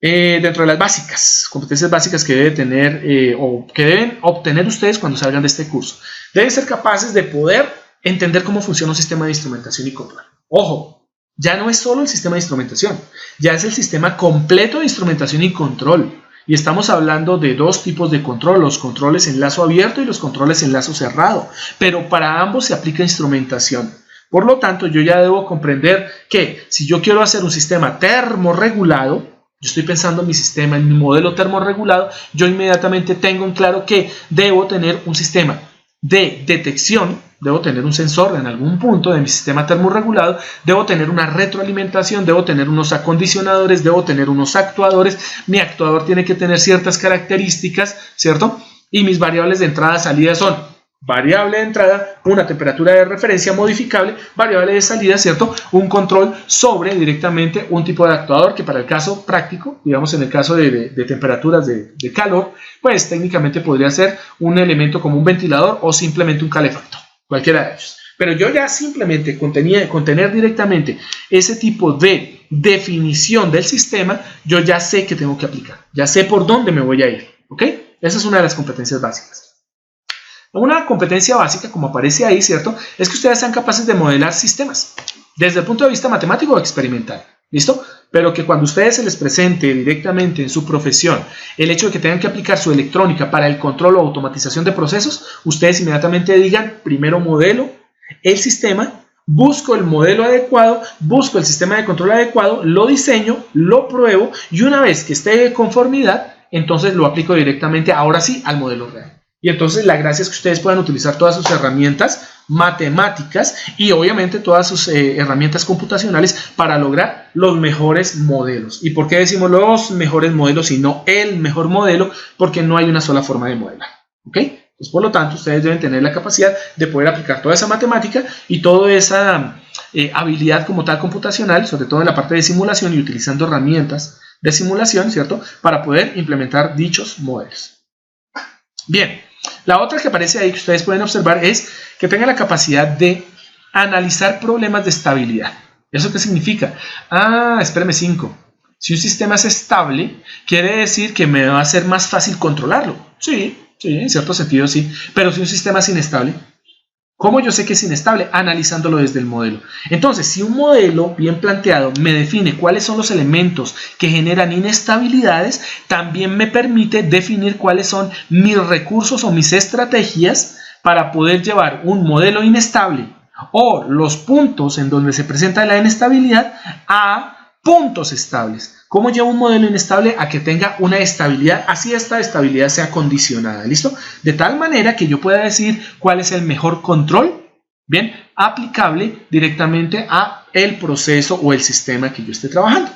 dentro de las básicas, competencias básicas que deben tener o que deben obtener ustedes cuando salgan de este curso, deben ser capaces de poder entender cómo funciona un sistema de instrumentación y control. Ojo, ya no es solo el sistema de instrumentación, ya es el sistema completo de instrumentación y control. Y estamos hablando de dos tipos de control, los controles en lazo abierto y los controles en lazo cerrado, pero para ambos se aplica instrumentación. Por lo tanto, yo ya debo comprender que si yo quiero hacer un sistema termorregulado, yo estoy pensando en mi sistema, en mi modelo termorregulado, yo inmediatamente tengo en claro que debo tener un sistema de detección, debo tener un sensor en algún punto de mi sistema termorregulado, debo tener una retroalimentación, debo tener unos acondicionadores, debo tener unos actuadores, mi actuador tiene que tener ciertas características, ¿cierto? Y mis variables de entrada y salida son variable de entrada, una temperatura de referencia modificable, variable de salida, ¿cierto? Un control sobre directamente un tipo de actuador que para el caso práctico, digamos en el caso de temperaturas de calor, pues técnicamente podría ser un elemento como un ventilador o simplemente un calefactor, cualquiera de ellos. Pero yo ya simplemente con tener directamente ese tipo de definición del sistema, yo ya sé que tengo que aplicar, ya sé por dónde me voy a ir, ¿ok? Esa es una de las competencias básicas. Una competencia básica, como aparece ahí, ¿cierto? Es que ustedes sean capaces de modelar sistemas desde el punto de vista matemático o experimental, ¿listo? Pero que cuando a ustedes se les presente directamente en su profesión el hecho de que tengan que aplicar su electrónica para el control o automatización de procesos, ustedes inmediatamente digan, primero modelo el sistema, busco el modelo adecuado, busco el sistema de control adecuado, lo diseño, lo pruebo y una vez que esté de conformidad, entonces lo aplico directamente, ahora sí, al modelo real. Y entonces la gracia es que ustedes puedan utilizar todas sus herramientas matemáticas y obviamente todas sus herramientas computacionales para lograr los mejores modelos. ¿Y por qué decimos los mejores modelos y no el mejor modelo? Porque no hay una sola forma de modelar, ¿ok? Pues por lo tanto ustedes deben tener la capacidad de poder aplicar toda esa matemática y toda esa habilidad como tal computacional, sobre todo en la parte de simulación y utilizando herramientas de simulación, ¿cierto? Para poder implementar dichos modelos. Bien. La otra que aparece ahí que ustedes pueden observar es que tenga la capacidad de analizar problemas de estabilidad. ¿Eso qué significa? Espérame 5. Si un sistema es estable, quiere decir que me va a ser más fácil controlarlo. Sí, en cierto sentido sí. Pero si un sistema es inestable, ¿cómo yo sé que es inestable? Analizándolo desde el modelo. Entonces, si un modelo bien planteado me define cuáles son los elementos que generan inestabilidades, también me permite definir cuáles son mis recursos o mis estrategias para poder llevar un modelo inestable o los puntos en donde se presenta la inestabilidad a puntos estables. ¿Cómo llevo un modelo inestable a que tenga una estabilidad? Así esta estabilidad sea condicionada, ¿listo? De tal manera que yo pueda decir cuál es el mejor control, bien, aplicable directamente a el proceso o el sistema que yo esté trabajando.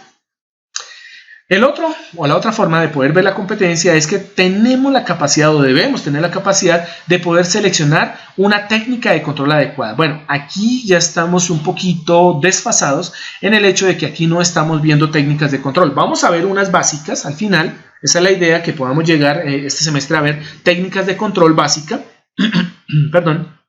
El otro, o la otra forma de poder ver la competencia es que tenemos la capacidad o debemos tener la capacidad de poder seleccionar una técnica de control adecuada. Bueno, aquí ya estamos un poquito desfasados en el hecho de que aquí no estamos viendo técnicas de control. Vamos a ver unas básicas al final. Esa es la idea, que podamos llegar este semestre a ver técnicas de control básica. Perdón.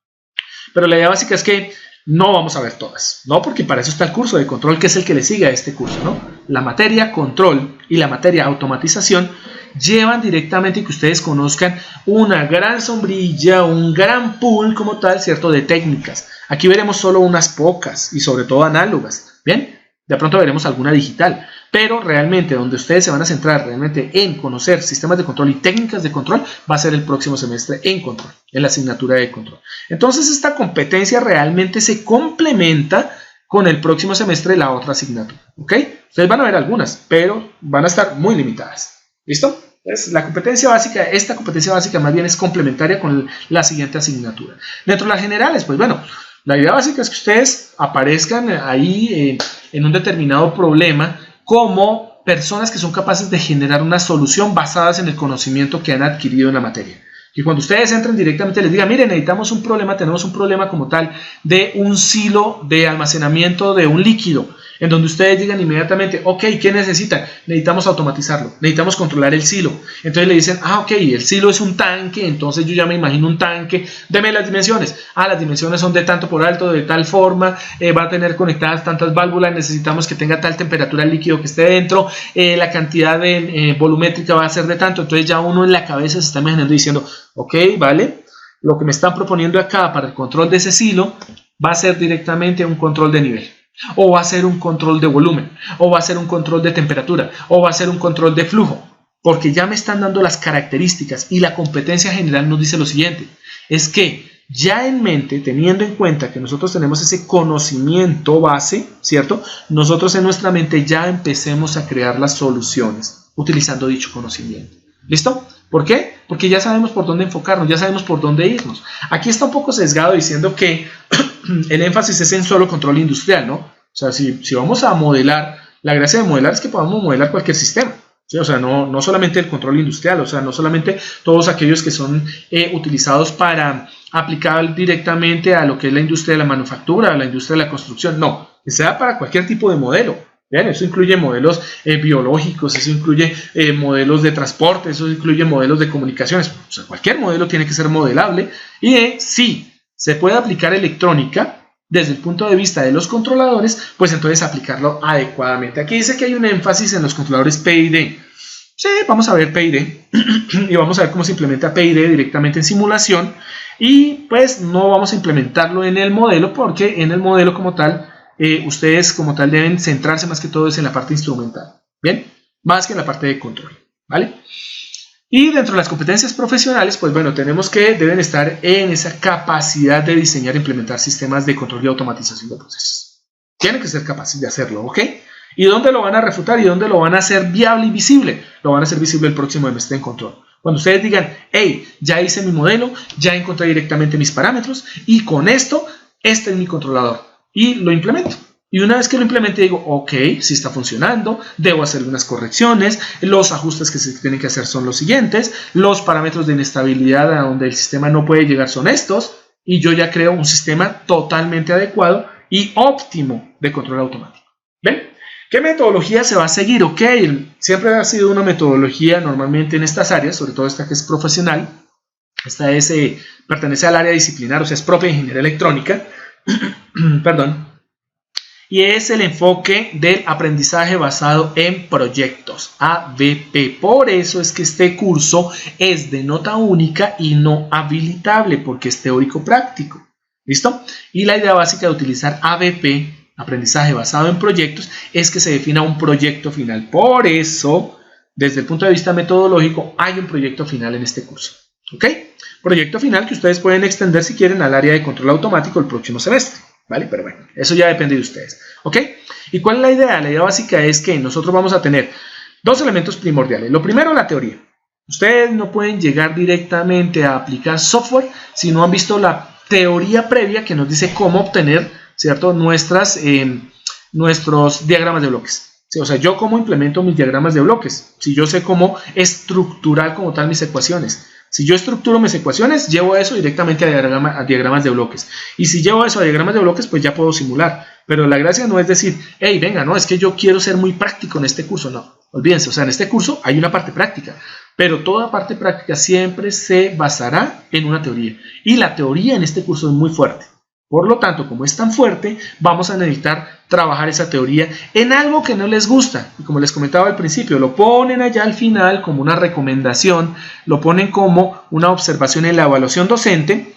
Pero la idea básica es que no vamos a ver todas, ¿no? Porque para eso está el curso de control, que es el que le sigue a este curso, ¿no? La materia control y la materia automatización llevan directamente que ustedes conozcan una gran sombrilla, un gran pool como tal, ¿cierto? De técnicas. Aquí veremos solo unas pocas y sobre todo análogas, ¿bien? De pronto veremos alguna digital, pero realmente donde ustedes se van a centrar realmente en conocer sistemas de control y técnicas de control va a ser el próximo semestre en control, en la asignatura de control. Entonces esta competencia realmente se complementa con el próximo semestre la otra asignatura, ¿ok? Ustedes van a ver algunas, pero van a estar muy limitadas, ¿listo? Entonces, la competencia básica, esta competencia básica más bien es complementaria con la siguiente asignatura. Dentro de las generales, pues bueno, la idea básica es que ustedes aparezcan ahí en un determinado problema como personas que son capaces de generar una solución basadas en el conocimiento que han adquirido en la materia. Que cuando ustedes entren directamente les digan, miren, necesitamos un problema, tenemos un problema como tal de un silo de almacenamiento de un líquido, en donde ustedes digan inmediatamente, ok, ¿qué necesitan? Necesitamos automatizarlo, necesitamos controlar el silo. Entonces le dicen, ok, el silo es un tanque, entonces yo ya me imagino un tanque, deme las dimensiones. Las dimensiones son de tanto por alto, de tal forma, va a tener conectadas tantas válvulas, necesitamos que tenga tal temperatura el líquido que esté dentro, la cantidad de volumétrica va a ser de tanto. Entonces ya uno en la cabeza se está imaginando diciendo, ok, vale, lo que me están proponiendo acá para el control de ese silo va a ser directamente un control de nivel, o va a ser un control de volumen, o va a ser un control de temperatura, o va a ser un control de flujo, porque ya me están dando las características y la competencia general nos dice lo siguiente, es que ya en mente, teniendo en cuenta que nosotros tenemos ese conocimiento base, ¿cierto? Nosotros en nuestra mente ya empecemos a crear las soluciones utilizando dicho conocimiento. ¿Listo? ¿Por qué? Porque ya sabemos por dónde enfocarnos, ya sabemos por dónde irnos. Aquí está un poco sesgado diciendo que el énfasis es en solo control industrial, ¿no? O sea, si vamos a modelar, la gracia de modelar es que podamos modelar cualquier sistema, ¿sí? O sea, no solamente el control industrial, o sea, no solamente todos aquellos que son utilizados para aplicar directamente a lo que es la industria de la manufactura, a la industria de la construcción, no, que sea para cualquier tipo de modelo. Bien, eso incluye modelos biológicos, eso incluye modelos de transporte, eso incluye modelos de comunicaciones. O sea, cualquier modelo tiene que ser modelable y si se puede aplicar electrónica desde el punto de vista de los controladores, pues entonces aplicarlo adecuadamente. Aquí dice que hay un énfasis en los controladores PID. Sí, vamos a ver PID y vamos a ver cómo se implementa PID directamente en simulación y pues no vamos a implementarlo en el modelo porque en el modelo como tal ustedes como tal deben centrarse más que todo en la parte instrumental, ¿bien? Más que en la parte de control, ¿vale? Y dentro de las competencias profesionales, pues bueno, tenemos que deben estar en esa capacidad de diseñar e implementar sistemas de control y automatización de procesos. Tienen que ser capaces de hacerlo, ¿ok? ¿Y dónde lo van a refutar y dónde lo van a hacer viable y visible? Lo van a hacer visible el próximo semestre en control. Cuando ustedes digan, hey, ya hice mi modelo, ya encontré directamente mis parámetros y con esto, este es mi controlador. Y lo implemento. Y una vez que lo implemente digo, ok, si está funcionando, debo hacer unas correcciones, los ajustes que se tienen que hacer son los siguientes, los parámetros de inestabilidad a donde el sistema no puede llegar son estos, y yo ya creo un sistema totalmente adecuado y óptimo de control automático. ¿Ven? ¿Qué metodología se va a seguir? Ok, siempre ha sido una metodología normalmente en estas áreas, sobre todo esta que es profesional, esta pertenece al área disciplinar, o sea, es propia de ingeniería electrónica, perdón, y es el enfoque del aprendizaje basado en proyectos, ABP. Por eso es que este curso es de nota única y no habilitable, porque es teórico práctico. ¿Listo? Y la idea básica de utilizar ABP, aprendizaje basado en proyectos, es que se defina un proyecto final. Por eso, desde el punto de vista metodológico, hay un proyecto final en este curso. ¿Ok? Proyecto final que ustedes pueden extender si quieren al área de control automático el próximo semestre, ¿vale? Pero bueno, eso ya depende de ustedes, ¿ok? ¿Y cuál es la idea? La idea básica es que nosotros vamos a tener dos elementos primordiales. Lo primero, la teoría. Ustedes no pueden llegar directamente a aplicar software si no han visto la teoría previa que nos dice cómo obtener, ¿cierto?, nuestros diagramas de bloques. Sí, o sea, yo cómo implemento mis diagramas de bloques, si yo sé cómo estructurar como tal mis ecuaciones. Si yo estructuro mis ecuaciones, llevo eso directamente a diagramas de bloques. Y si llevo eso a diagramas de bloques, pues ya puedo simular. Pero la gracia no es decir, hey, venga, no, es que yo quiero ser muy práctico en este curso. No, olvídense, o sea, en este curso hay una parte práctica. Pero toda parte práctica siempre se basará en una teoría. Y la teoría en este curso es muy fuerte. Por lo tanto, como es tan fuerte, vamos a necesitar trabajar esa teoría en algo que no les gusta. Y como les comentaba al principio, lo ponen allá al final como una recomendación, lo ponen como una observación en la evaluación docente,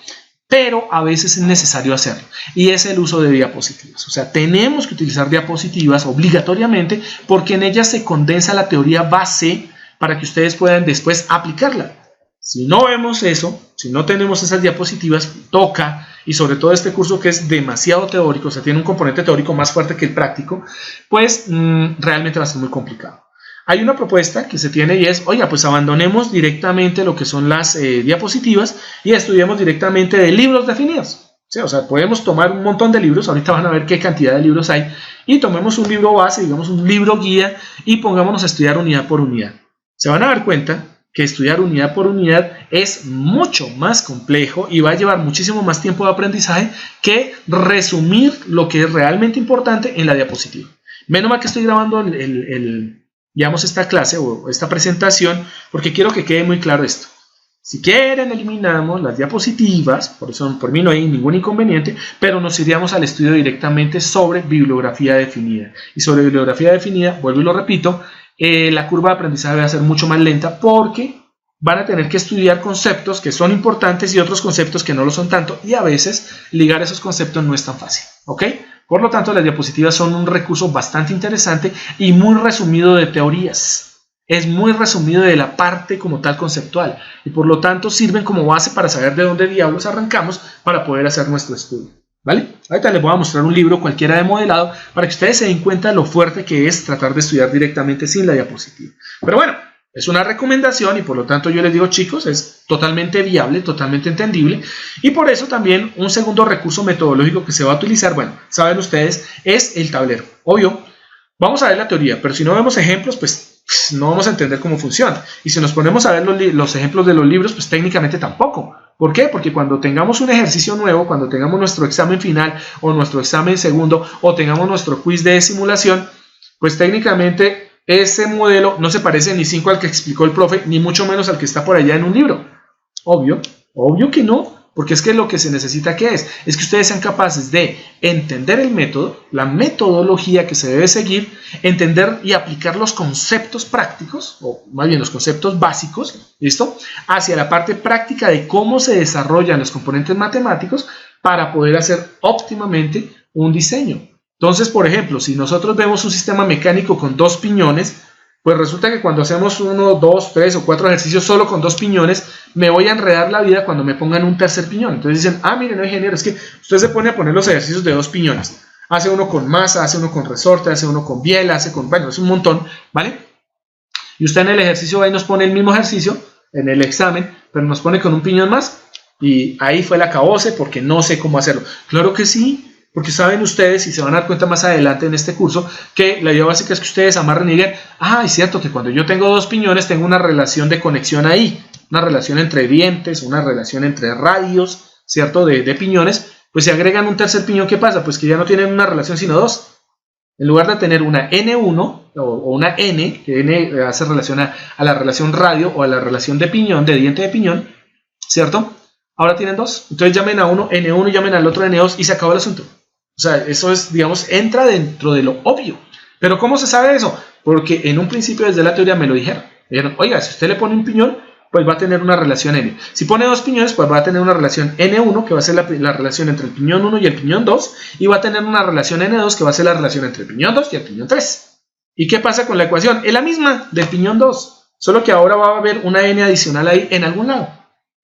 pero a veces es necesario hacerlo, y es el uso de diapositivas. O sea, tenemos que utilizar diapositivas obligatoriamente porque en ellas se condensa la teoría base para que ustedes puedan después aplicarla. Si no vemos eso, si no tenemos esas diapositivas, toca, y sobre todo este curso que es demasiado teórico, o sea, tiene un componente teórico más fuerte que el práctico, pues realmente va a ser muy complicado. Hay una propuesta que se tiene y es, oiga, pues abandonemos directamente lo que son las diapositivas y estudiemos directamente de libros definidos. ¿Sí? O sea, podemos tomar un montón de libros, ahorita van a ver qué cantidad de libros hay, y tomemos un libro base, digamos un libro guía, y pongámonos a estudiar unidad por unidad. Se van a dar cuenta que estudiar unidad por unidad es mucho más complejo y va a llevar muchísimo más tiempo de aprendizaje que resumir lo que es realmente importante en la diapositiva. Menos mal que estoy grabando digamos, esta clase o esta presentación porque quiero que quede muy claro esto. Si quieren, eliminamos las diapositivas, por mí no hay ningún inconveniente, pero nos iríamos al estudio directamente sobre bibliografía definida. Y sobre bibliografía definida, vuelvo y lo repito, la curva de aprendizaje va a ser mucho más lenta porque van a tener que estudiar conceptos que son importantes y otros conceptos que no lo son tanto, y a veces ligar esos conceptos no es tan fácil, ¿ok? Por lo tanto, las diapositivas son un recurso bastante interesante y muy resumido de teorías. Es muy resumido de la parte como tal conceptual y por lo tanto sirven como base para saber de dónde diablos arrancamos para poder hacer nuestro estudio, ¿vale? Ahorita les voy a mostrar un libro cualquiera de modelado para que ustedes se den cuenta de lo fuerte que es tratar de estudiar directamente sin la diapositiva. Pero bueno, es una recomendación y por lo tanto yo les digo, chicos, es totalmente viable, totalmente entendible, y por eso también un segundo recurso metodológico que se va a utilizar, bueno, saben ustedes, es el tablero. Obvio, vamos a ver la teoría, pero si no vemos ejemplos, pues no vamos a entender cómo funciona. Y si nos ponemos a ver los ejemplos de los libros, pues técnicamente tampoco. ¿Por qué? Porque cuando tengamos un ejercicio nuevo, cuando tengamos nuestro examen final o nuestro examen segundo o tengamos nuestro quiz de simulación, pues técnicamente ese modelo no se parece ni 5 al que explicó el profe, ni mucho menos al que está por allá en un libro. Obvio que no. Porque es que lo que se necesita, ¿qué es? Es que ustedes sean capaces de entender el método, la metodología que se debe seguir, entender y aplicar los conceptos prácticos, o más bien los conceptos básicos, ¿listo? Hacia la parte práctica de cómo se desarrollan los componentes matemáticos para poder hacer óptimamente un diseño. Entonces, por ejemplo, si nosotros vemos un sistema mecánico con 2 piñones, pues resulta que cuando hacemos 1, 2, 3 o 4 ejercicios solo con 2 piñones, me voy a enredar la vida cuando me pongan un tercer piñón. Entonces dicen, miren, no, ingeniero, es que usted se pone a poner los ejercicios de 2 piñones. Hace uno con masa, hace uno con resorte, hace uno con biela, bueno, es un montón, ¿vale? Y usted en el ejercicio ahí nos pone el mismo ejercicio, en el examen, pero nos pone con un piñón más. Y ahí fue el acabose porque no sé cómo hacerlo. Claro que sí. Porque saben ustedes, y se van a dar cuenta más adelante en este curso, que la idea básica es que ustedes amarren y digan, es cierto que cuando yo tengo 2 piñones tengo una relación de conexión ahí, una relación entre dientes, una relación entre radios, ¿cierto? De piñones, pues si agregan un tercer piñón, ¿qué pasa? Pues que ya no tienen una relación sino 2. En lugar de tener una N1 o una N, que N hace relación a la relación radio o a la relación de piñón, de diente de piñón, ¿cierto? Ahora tienen 2. Entonces llamen a uno N1 y llamen al otro N2 y se acabó el asunto. O sea, eso es, digamos, entra dentro de lo obvio. Pero ¿cómo se sabe eso? Porque en un principio desde la teoría me lo dijeron. Me dijeron, oiga, si usted le pone un piñón, pues va a tener una relación N. Si pone 2 piñones, pues va a tener una relación N1, que va a ser la relación entre el piñón 1 y el piñón 2, y va a tener una relación N2, que va a ser la relación entre el piñón 2 y el piñón 3. ¿Y qué pasa con la ecuación? Es la misma del piñón 2, solo que ahora va a haber una N adicional ahí en algún lado.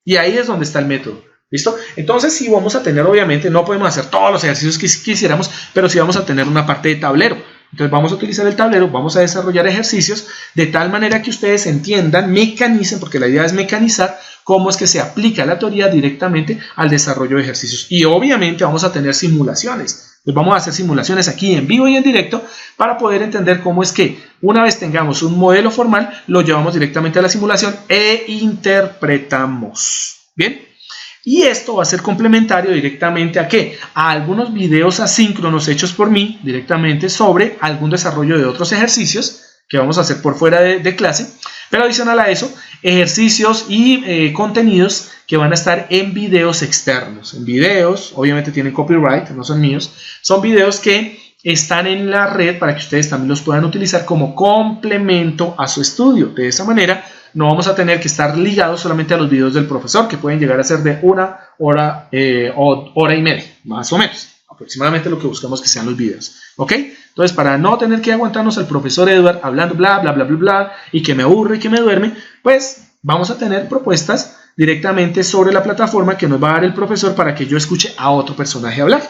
Y ahí es donde está el método. ¿Listo? Entonces sí vamos a tener, obviamente, no podemos hacer todos los ejercicios que quisiéramos, pero sí vamos a tener una parte de tablero. Entonces vamos a utilizar el tablero, vamos a desarrollar ejercicios de tal manera que ustedes entiendan, mecanicen, porque la idea es mecanizar cómo es que se aplica la teoría directamente al desarrollo de ejercicios. Y obviamente vamos a tener simulaciones. Pues vamos a hacer simulaciones aquí en vivo y en directo para poder entender cómo es que una vez tengamos un modelo formal, lo llevamos directamente a la simulación e interpretamos. ¿Bien? Y esto va a ser complementario directamente ¿a qué? A algunos videos asíncronos hechos por mí directamente sobre algún desarrollo de otros ejercicios que vamos a hacer por fuera de clase, pero adicional a eso, ejercicios y contenidos que van a estar en videos externos. En videos, obviamente tienen copyright, no son míos, son videos que están en la red para que ustedes también los puedan utilizar como complemento a su estudio. De esa manera no vamos a tener que estar ligados solamente a los videos del profesor, que pueden llegar a ser de 1 hora o hora y media, más o menos, aproximadamente lo que buscamos que sean los videos, ¿ok? Entonces, para no tener que aguantarnos al profesor Edward hablando bla, bla, bla, bla, bla, y que me aburre y que me duerme, pues vamos a tener propuestas directamente sobre la plataforma que nos va a dar el profesor para que yo escuche a otro personaje hablar,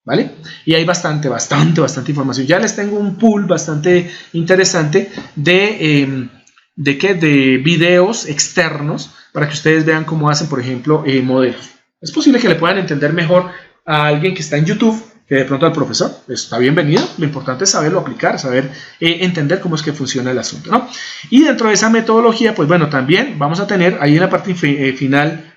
¿vale? Y hay bastante información. Ya les tengo un pool bastante interesante de videos externos para que ustedes vean cómo hacen, por ejemplo, modelos. Es posible que le puedan entender mejor a alguien que está en YouTube que de pronto al profesor. Está bienvenido. Lo importante es saberlo aplicar, saber entender cómo es que funciona el asunto, ¿no? Y dentro de esa metodología, pues bueno, también vamos a tener, ahí en la parte final,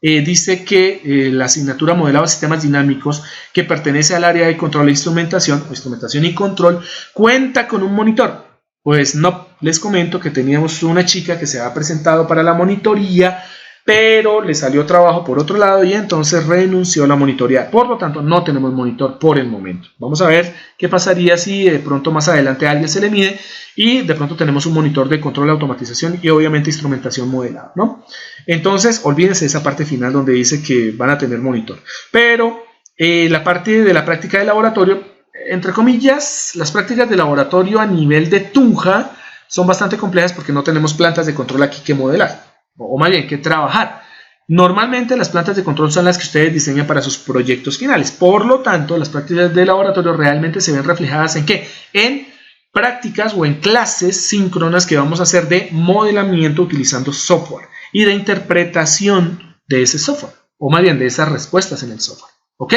dice que la asignatura modelado de sistemas dinámicos que pertenece al área de control e instrumentación y control cuenta con un monitor. Pues no, les comento que teníamos una chica que se había presentado para la monitoría, pero le salió trabajo por otro lado y entonces renunció a la monitoría. Por lo tanto, no tenemos monitor por el momento. Vamos a ver qué pasaría si de pronto más adelante a alguien se le mide y de pronto tenemos un monitor de control de automatización y obviamente instrumentación modelada, ¿no? Entonces, olvídense de esa parte final donde dice que van a tener monitor. Pero la parte de la práctica de laboratorio, entre comillas, las prácticas de laboratorio a nivel de Tunja son bastante complejas porque no tenemos plantas de control aquí que modelar. O más bien que trabajar. Normalmente las plantas de control son las que ustedes diseñan para sus proyectos finales. Por lo tanto, las prácticas de laboratorio realmente se ven reflejadas ¿en qué? En prácticas o en clases síncronas que vamos a hacer de modelamiento utilizando software y de interpretación de ese software, o más bien de esas respuestas en el software, ¿ok?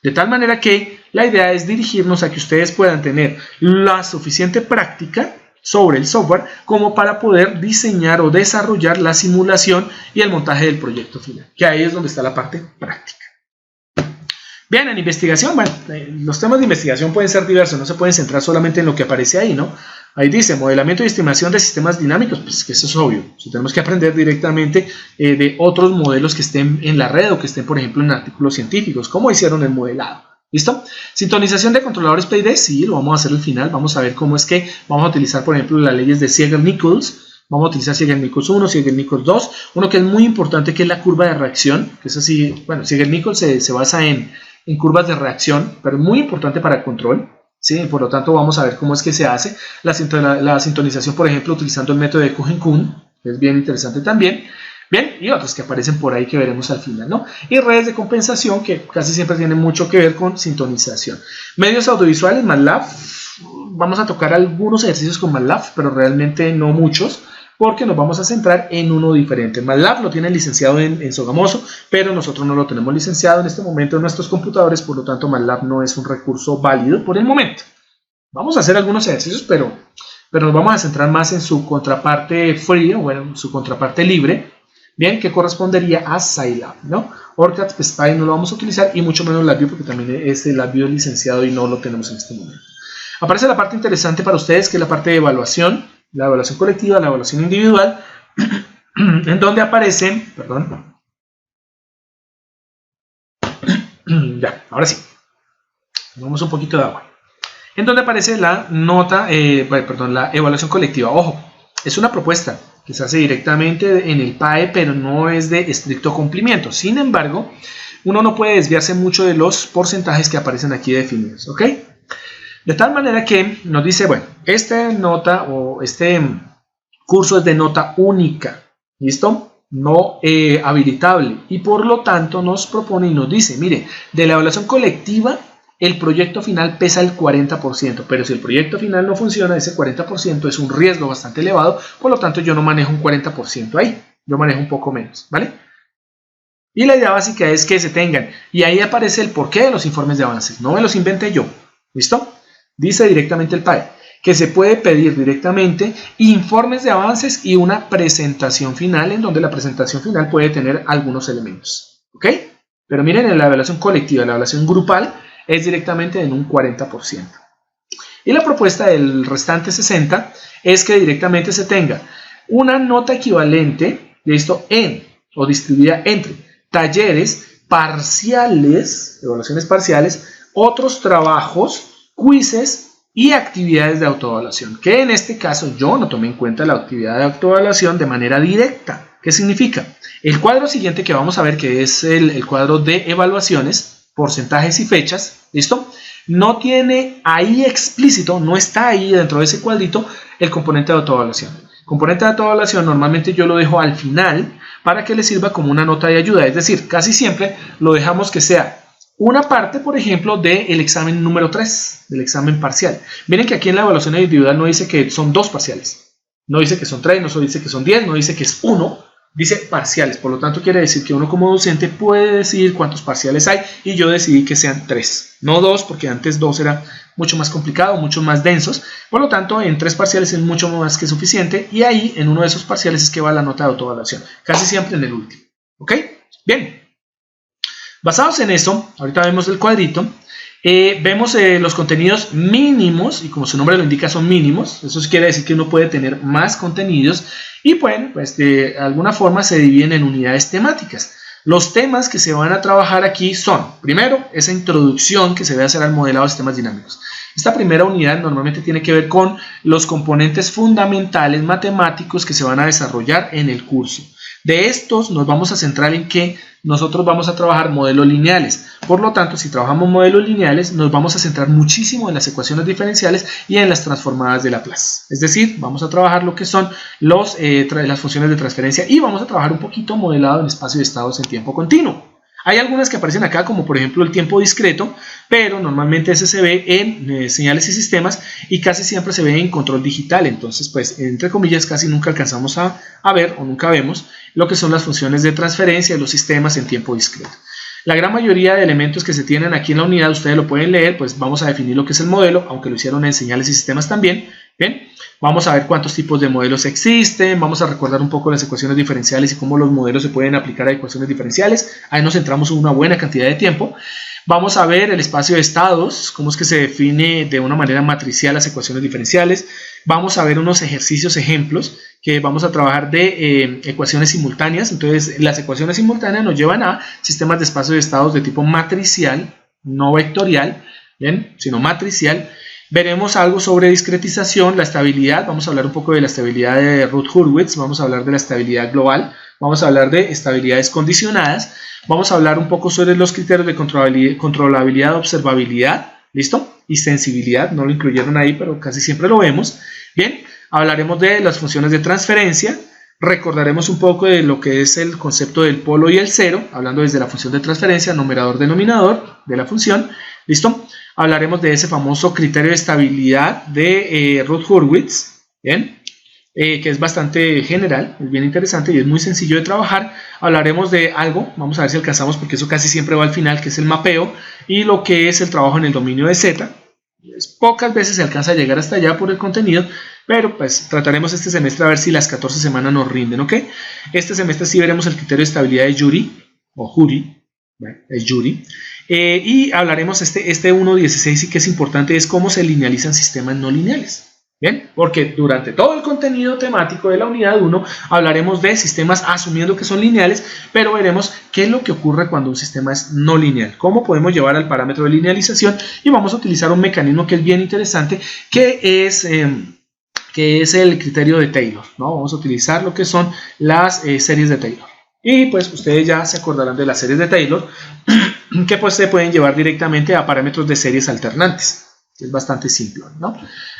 De tal manera que la idea es dirigirnos a que ustedes puedan tener la suficiente práctica sobre el software como para poder diseñar o desarrollar la simulación y el montaje del proyecto final, que ahí es donde está la parte práctica. Bien, en investigación, bueno, los temas de investigación pueden ser diversos, no se pueden centrar solamente en lo que aparece ahí, ¿no? Ahí dice, modelamiento y estimación de sistemas dinámicos, pues que eso es obvio, si tenemos que aprender directamente de otros modelos que estén en la red o que estén, por ejemplo, en artículos científicos, cómo hicieron el modelado. ¿Listo? Sintonización de controladores PID, sí, lo vamos a hacer al final. Vamos a ver cómo es que vamos a utilizar, por ejemplo, las leyes de Siegel-Nichols. Vamos a utilizar Siegel-Nichols 1, Siegel-Nichols 2. Uno que es muy importante, que es la curva de reacción, que es así, bueno, Siegel-Nichols se basa en curvas de reacción, pero es muy importante para el control, ¿sí? Por lo tanto, vamos a ver cómo es que se hace la sintonización, por ejemplo, utilizando el método de Cohen-Kuhn, que es bien interesante también. Bien, y otros que aparecen por ahí que veremos al final, ¿no? Y redes de compensación que casi siempre tienen mucho que ver con sintonización. Medios audiovisuales, MATLAB. Vamos a tocar algunos ejercicios con MATLAB, pero realmente no muchos, porque nos vamos a centrar en uno diferente. MATLAB lo tiene licenciado en Sogamoso, pero nosotros no lo tenemos licenciado en este momento en nuestros computadores, por lo tanto MATLAB no es un recurso válido por el momento. Vamos a hacer algunos ejercicios, pero nos vamos a centrar más en su contraparte free, o bueno, su contraparte libre. Bien, que correspondería a Scilab, ¿no? OrCAD, PySpark no lo vamos a utilizar y mucho menos LabVIEW porque también LabVIEW es licenciado y no lo tenemos en este momento. Aparece la parte interesante para ustedes que es la parte de evaluación, la evaluación colectiva, la evaluación individual, en donde aparecen, perdón, ya, ahora sí, tomamos un poquito de agua, en donde aparece la nota, la evaluación colectiva. Ojo, es una propuesta que se hace directamente en el PAE, pero no es de estricto cumplimiento. Sin embargo, uno no puede desviarse mucho de los porcentajes que aparecen aquí definidos, ¿ok? De tal manera que nos dice, bueno, esta nota o este curso es de nota única, ¿listo? No habilitable, y por lo tanto nos propone y nos dice, mire, de la evaluación colectiva, el proyecto final pesa el 40%, pero si el proyecto final no funciona, ese 40% es un riesgo bastante elevado, por lo tanto yo no manejo un 40% ahí, yo manejo un poco menos, ¿vale? Y la idea básica es que se tengan, y ahí aparece el porqué de los informes de avances, no me los inventé yo, ¿listo? Dice directamente el PAE, que se puede pedir directamente informes de avances y una presentación final, en donde la presentación final puede tener algunos elementos, ¿ok? Pero miren, en la evaluación colectiva, la evaluación grupal, es directamente en un 40%. Y la propuesta del restante 60% es que directamente se tenga una nota equivalente, listo, o distribuida entre talleres parciales, evaluaciones parciales, otros trabajos, quizzes y actividades de autoevaluación, que en este caso yo no tomé en cuenta la actividad de autoevaluación de manera directa, ¿ok? ¿Qué significa? El cuadro siguiente que vamos a ver, que es el cuadro de evaluaciones, porcentajes y fechas, ¿listo? No tiene ahí explícito, no está ahí dentro de ese cuadrito el componente de autoevaluación. Componente de autoevaluación normalmente yo lo dejo al final para que le sirva como una nota de ayuda, es decir, casi siempre lo dejamos que sea una parte, por ejemplo, del examen número 3, del examen parcial. Miren que aquí en la evaluación individual no dice que son 2 parciales, no dice que son 3, no dice que son 10, no dice que es 1, dice parciales. Por lo tanto, quiere decir que uno como docente puede decidir cuántos parciales hay y yo decidí que sean 3, no 2, porque antes 2 era mucho más complicado, mucho más densos. Por lo tanto, en 3 parciales es mucho más que suficiente y ahí en uno de esos parciales es que va la nota de autoevaluación, casi siempre en el último. ¿Ok? Bien. Basados en eso, ahorita vemos el cuadrito, vemos los contenidos mínimos, y como su nombre lo indica son mínimos, eso quiere decir que uno puede tener más contenidos, y bueno, pues de alguna forma se dividen en unidades temáticas. Los temas que se van a trabajar aquí son, primero, esa introducción que se debe hacer al modelado de sistemas dinámicos. Esta primera unidad normalmente tiene que ver con los componentes fundamentales matemáticos que se van a desarrollar en el curso. De estos nos vamos a centrar en que nosotros vamos a trabajar modelos lineales. Por lo tanto, si trabajamos modelos lineales, nos vamos a centrar muchísimo en las ecuaciones diferenciales y en las transformadas de Laplace. Es decir, vamos a trabajar lo que son las funciones de transferencia y vamos a trabajar un poquito modelado en espacio de estados en tiempo continuo. Hay algunas que aparecen acá, como por ejemplo el tiempo discreto, pero normalmente ese se ve en señales y sistemas y casi siempre se ve en control digital. Entonces, pues, entre comillas, casi nunca alcanzamos a ver o nunca vemos lo que son las funciones de transferencia de los sistemas en tiempo discreto. La gran mayoría de elementos que se tienen aquí en la unidad, ustedes lo pueden leer, pues vamos a definir lo que es el modelo, aunque lo hicieron en señales y sistemas también. Bien, vamos a ver cuántos tipos de modelos existen, vamos a recordar un poco las ecuaciones diferenciales y cómo los modelos se pueden aplicar a ecuaciones diferenciales. Ahí nos centramos una buena cantidad de tiempo. Vamos a ver el espacio de estados, cómo es que se define de una manera matricial las ecuaciones diferenciales. Vamos a ver unos ejercicios, ejemplos, que vamos a trabajar de ecuaciones simultáneas. Entonces, las ecuaciones simultáneas nos llevan a sistemas de espacio de estados de tipo matricial, no vectorial, ¿bien?, sino matricial. Veremos algo sobre discretización, la estabilidad, vamos a hablar un poco de la estabilidad de Routh-Hurwitz, vamos a hablar de la estabilidad global, vamos a hablar de estabilidades condicionadas, vamos a hablar un poco sobre los criterios de controlabilidad, observabilidad, ¿listo? Y sensibilidad, no lo incluyeron ahí, pero casi siempre lo vemos. Bien, hablaremos de las funciones de transferencia, recordaremos un poco de lo que es el concepto del polo y el cero, hablando desde la función de transferencia, numerador-denominador de la función, ¿listo? Hablaremos de ese famoso criterio de estabilidad de Routh-Hurwitz, ¿bien? Que es bastante general, es bien interesante y es muy sencillo de trabajar. Hablaremos de algo, vamos a ver si alcanzamos, porque eso casi siempre va al final, que es el mapeo y lo que es el trabajo en el dominio de Z. Pocas veces se alcanza a llegar hasta allá por el contenido, pero pues trataremos este semestre a ver si las 14 semanas nos rinden, ¿ok? Este semestre sí veremos el criterio de estabilidad de Jury, o Jury, ¿vale? Es Jury. Y hablaremos este 1.16 sí que es importante, es cómo se linealizan sistemas no lineales. Bien, porque durante todo el contenido temático de la unidad 1 hablaremos de sistemas asumiendo que son lineales, pero veremos qué es lo que ocurre cuando un sistema es no lineal, cómo podemos llevar al parámetro de linealización y vamos a utilizar un mecanismo que es bien interesante, que es el criterio de Taylor, ¿no? Vamos a utilizar lo que son las series de Taylor. Y pues ustedes ya se acordarán de las series de Taylor, que pues se pueden llevar directamente a parámetros de series alternantes. Es bastante simple, ¿no?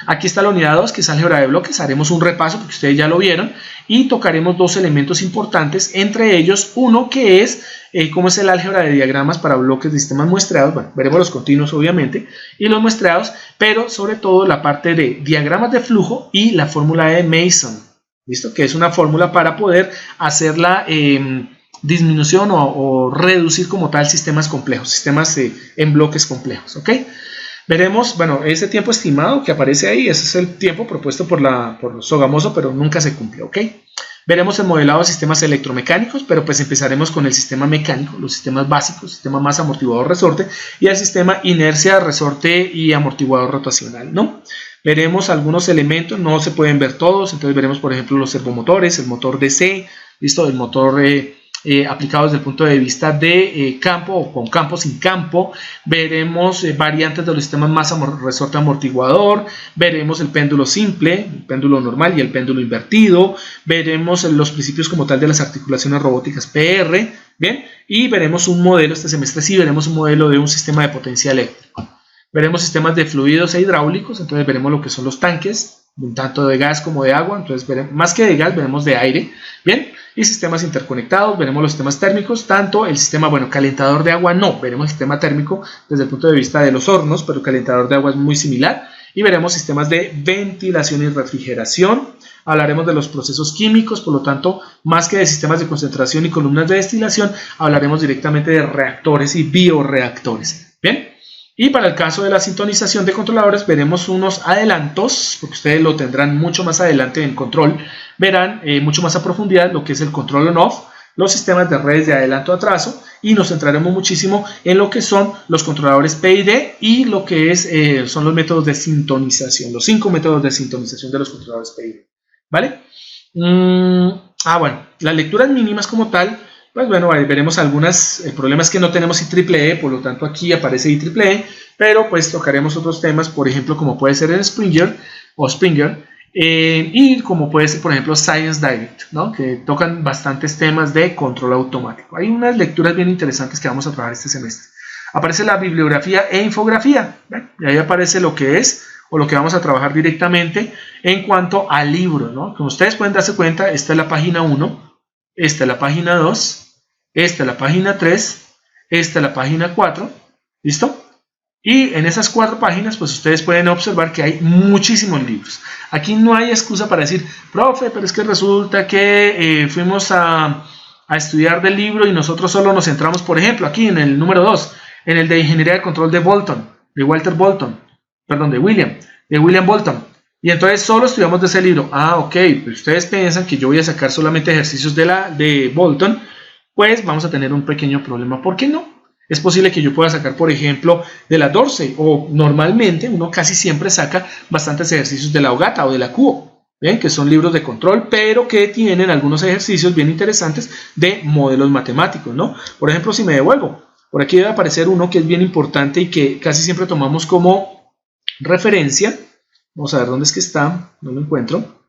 Aquí está la unidad 2, que es álgebra de bloques. Haremos un repaso porque ustedes ya lo vieron y tocaremos dos elementos importantes, entre ellos uno que es cómo es el álgebra de diagramas para bloques de sistemas muestreados. Bueno, veremos los continuos obviamente y los muestreados, pero sobre todo la parte de diagramas de flujo y la fórmula de Mason, ¿listo? Que es una fórmula para poder hacer la disminución o reducir como tal sistemas complejos, sistemas en bloques complejos, ¿ok? Veremos, bueno, ese tiempo estimado que aparece ahí, ese es el tiempo propuesto por Sogamoso, pero nunca se cumplió, ¿ok? Veremos el modelado de sistemas electromecánicos, pero pues empezaremos con el sistema mecánico, los sistemas básicos, sistema masa, amortiguador, resorte, y el sistema inercia, resorte y amortiguador rotacional, ¿no? Veremos algunos elementos, no se pueden ver todos, entonces veremos, por ejemplo, los servomotores, el motor DC, ¿listo? El motor aplicados desde el punto de vista de campo o con campo sin campo. Veremos variantes de los sistemas masa resorte amortiguador. Veremos el péndulo simple, el péndulo normal y el péndulo invertido. Veremos los principios como tal de las articulaciones robóticas PR. Bien, y veremos un modelo, este semestre sí veremos un modelo de un sistema de potencia eléctrica. Veremos sistemas de fluidos e hidráulicos, entonces veremos lo que son los tanques, tanto de gas como de agua, entonces veremos, más que de gas, veremos de aire, bien, y sistemas interconectados, veremos los sistemas térmicos, tanto el sistema, bueno, calentador de agua no, veremos el sistema térmico desde el punto de vista de los hornos, pero el calentador de agua es muy similar, y veremos sistemas de ventilación y refrigeración. Hablaremos de los procesos químicos, por lo tanto, más que de sistemas de concentración y columnas de destilación, hablaremos directamente de reactores y bioreactores. Bien, y para el caso de la sintonización de controladores, veremos unos adelantos, porque ustedes lo tendrán mucho más adelante en control, verán mucho más a profundidad lo que es el control on-off, los sistemas de redes de adelanto-atraso, y nos centraremos muchísimo en lo que son los controladores PID y lo que son los métodos de sintonización, los 5 métodos de sintonización de los controladores PID. ¿Vale? Bueno, las lecturas mínimas como tal, pues bueno, veremos algunos problemas que no tenemos IEEE, por lo tanto aquí aparece IEEE, pero pues tocaremos otros temas, por ejemplo, como puede ser el Springer, y como puede ser, por ejemplo, Science Direct, ¿no? Que tocan bastantes temas de control automático. Hay unas lecturas bien interesantes que vamos a trabajar este semestre. Aparece la bibliografía e infografía, ¿ven? Y ahí aparece lo que es o lo que vamos a trabajar directamente en cuanto al libro, ¿no? Como ustedes pueden darse cuenta, esta es la página 1, esta es la página 2, esta es la página 3, esta es la página 4, ¿listo? Y en esas 4 páginas, pues ustedes pueden observar que hay muchísimos libros. Aquí no hay excusa para decir, profe, pero es que resulta que fuimos a estudiar del libro y nosotros solo nos centramos, por ejemplo, aquí en el número 2, en el de Ingeniería de Control de Bolton, de William Bolton. Y entonces solo estudiamos de ese libro. Ok, pues ustedes piensan que yo voy a sacar solamente ejercicios de Bolton, pues vamos a tener un pequeño problema. ¿Por qué no? Es posible que yo pueda sacar, por ejemplo, de la Dorsey, o normalmente uno casi siempre saca bastantes ejercicios de la Ogata o de la Kuo, ¿bien? Que son libros de control, pero que tienen algunos ejercicios bien interesantes de modelos matemáticos, ¿no? Por ejemplo, si me devuelvo, por aquí debe aparecer uno que es bien importante y que casi siempre tomamos como referencia. Vamos a ver dónde es que está, no lo encuentro.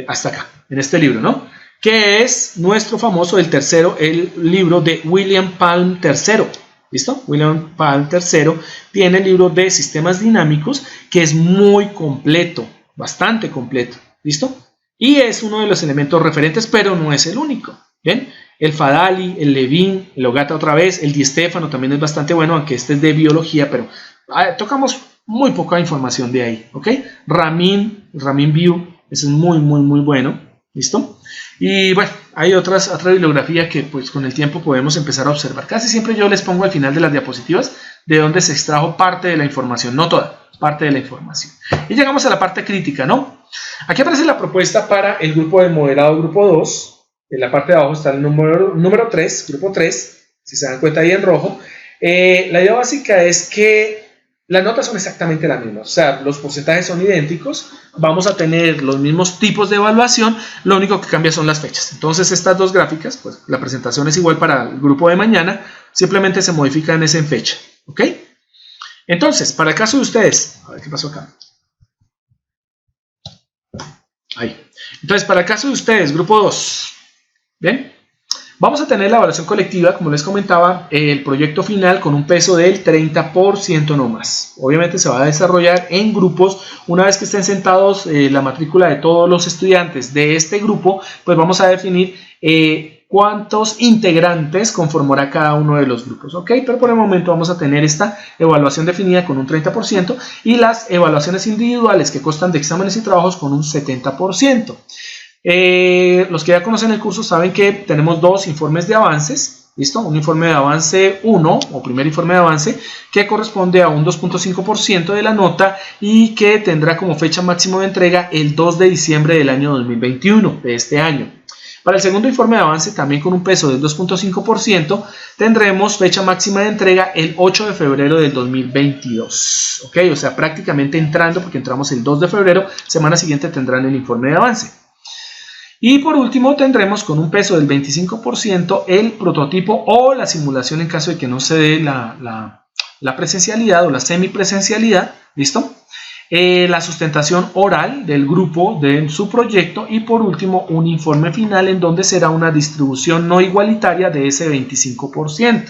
Hasta acá, en este libro, ¿no? Que es nuestro famoso, el libro de William Palm III. ¿Listo? William Palm III tiene el libro de sistemas dinámicos que es muy completo, bastante completo. ¿Listo? Y es uno de los elementos referentes, pero no es el único. ¿Bien? El Fadali, el Levin, el Ogata otra vez, el Di Stefano también es bastante bueno, aunque este es de biología, pero tocamos muy poca información de ahí. ¿Ok? Ramin View, ese es muy bueno. ¿Listo? Y bueno, hay otra bibliografía que pues con el tiempo podemos empezar a observar. Casi siempre yo les pongo al final de las diapositivas de donde se extrajo parte de la información, no toda, parte de la información. Y llegamos a la parte crítica, ¿no? Aquí aparece la propuesta para el grupo de moderado grupo 2. En la parte de abajo está el número 3, grupo 3, si se dan cuenta ahí en rojo. La idea básica es que las notas son exactamente las mismas, o sea, los porcentajes son idénticos, vamos a tener los mismos tipos de evaluación, lo único que cambia son las fechas. Entonces estas dos gráficas, pues la presentación es igual para el grupo de mañana, simplemente se modifican en fecha, ¿ok? Entonces, para el caso de ustedes, a ver qué pasó acá. Ahí. Entonces, para el caso de ustedes, grupo 2, ¿bien? Vamos a tener la evaluación colectiva, como les comentaba, el proyecto final con un peso del 30% no más. Obviamente se va a desarrollar en grupos. Una vez que estén sentados la matrícula de todos los estudiantes de este grupo, pues vamos a definir cuántos integrantes conformará cada uno de los grupos. ¿Ok? Pero por el momento vamos a tener esta evaluación definida con un 30% y las evaluaciones individuales que constan de exámenes y trabajos con un 70%. Los que ya conocen el curso saben que tenemos 2 informes de avances, ¿listo? Un informe de avance 1 o primer informe de avance que corresponde a un 2.5% de la nota y que tendrá como fecha máxima de entrega el 2 de diciembre del año 2021, de este año. Para el segundo informe de avance, también con un peso del 2.5%, tendremos fecha máxima de entrega el 8 de febrero del 2022. ¿Ok? O sea, prácticamente entrando, porque entramos el 2 de febrero, semana siguiente tendrán el informe de avance. Y por último tendremos con un peso del 25% el prototipo o la simulación en caso de que no se dé la presencialidad o la semipresencialidad, ¿listo? La sustentación oral del grupo de su proyecto y por último un informe final en donde será una distribución no igualitaria de ese 25%.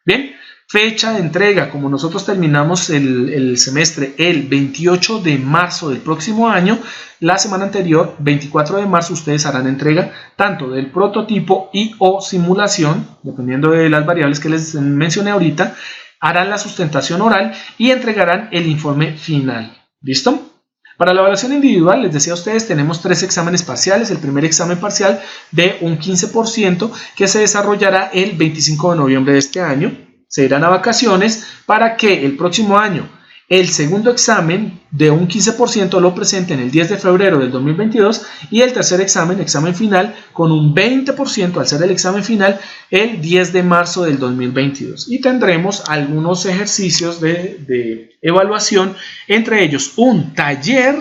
Bien, fecha de entrega, como nosotros terminamos el semestre el 28 de marzo del próximo año, la semana anterior, 24 de marzo, ustedes harán entrega tanto del prototipo y o simulación, dependiendo de las variables que les mencioné ahorita, harán la sustentación oral y entregarán el informe final. ¿Listo? Para la evaluación individual, les decía a ustedes, tenemos 3 exámenes parciales. El primer examen parcial de un 15% que se desarrollará el 25 de noviembre de este año. Se irán a vacaciones para que el próximo año el segundo examen de un 15% lo presenten el 10 de febrero del 2022 y el tercer examen final, con un 20% al ser el examen final el 10 de marzo del 2022. Y tendremos algunos ejercicios de evaluación, entre ellos un taller,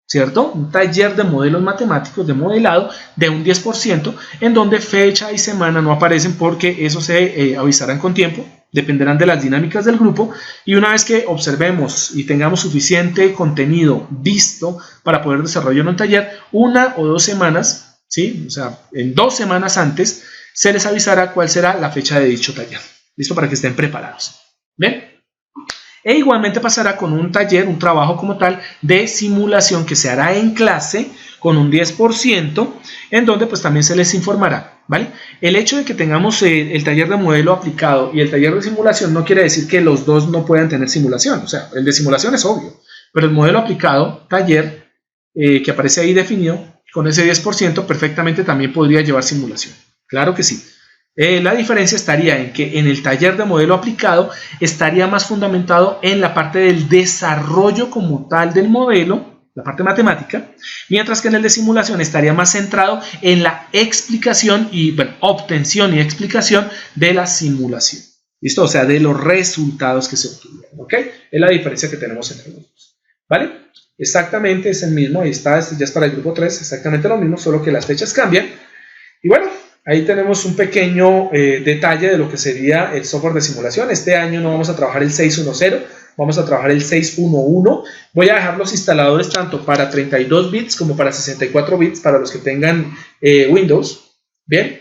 ¿cierto? Un taller de modelos matemáticos, de modelado, de un 10%, en donde fecha y semana no aparecen porque eso se avisarán con tiempo. Dependerán de las dinámicas del grupo y una vez que observemos y tengamos suficiente contenido visto para poder desarrollar un taller, 1 o 2 semanas, ¿sí? O sea, en 2 semanas antes se les avisará cuál será la fecha de dicho taller. ¿Listo? Para que estén preparados. ¿Bien? E igualmente pasará con un taller, un trabajo como tal de simulación que se hará en clase con un 10%, en donde pues también se les informará, ¿vale? El hecho de que tengamos el taller de modelo aplicado y el taller de simulación no quiere decir que los dos no puedan tener simulación, o sea, el de simulación es obvio, pero el modelo aplicado, taller, que aparece ahí definido, con ese 10% perfectamente también podría llevar simulación, claro que sí. La diferencia estaría en que en el taller de modelo aplicado estaría más fundamentado en la parte del desarrollo como tal del modelo, la parte matemática, mientras que en el de simulación estaría más centrado en la explicación y obtención y explicación de la simulación. ¿Listo? O sea, de los resultados que se obtuvieron. ¿Ok? Es la diferencia que tenemos entre los dos. ¿Vale? Exactamente es el mismo. Ahí está, este ya es para el grupo 3, exactamente lo mismo, solo que las fechas cambian. Y bueno, ahí tenemos un pequeño detalle de lo que sería el software de simulación. Este año no vamos a trabajar el 6.1.0, vamos a trabajar el 6.1.1. Voy a dejar los instaladores tanto para 32 bits como para 64 bits para los que tengan Windows. Bien,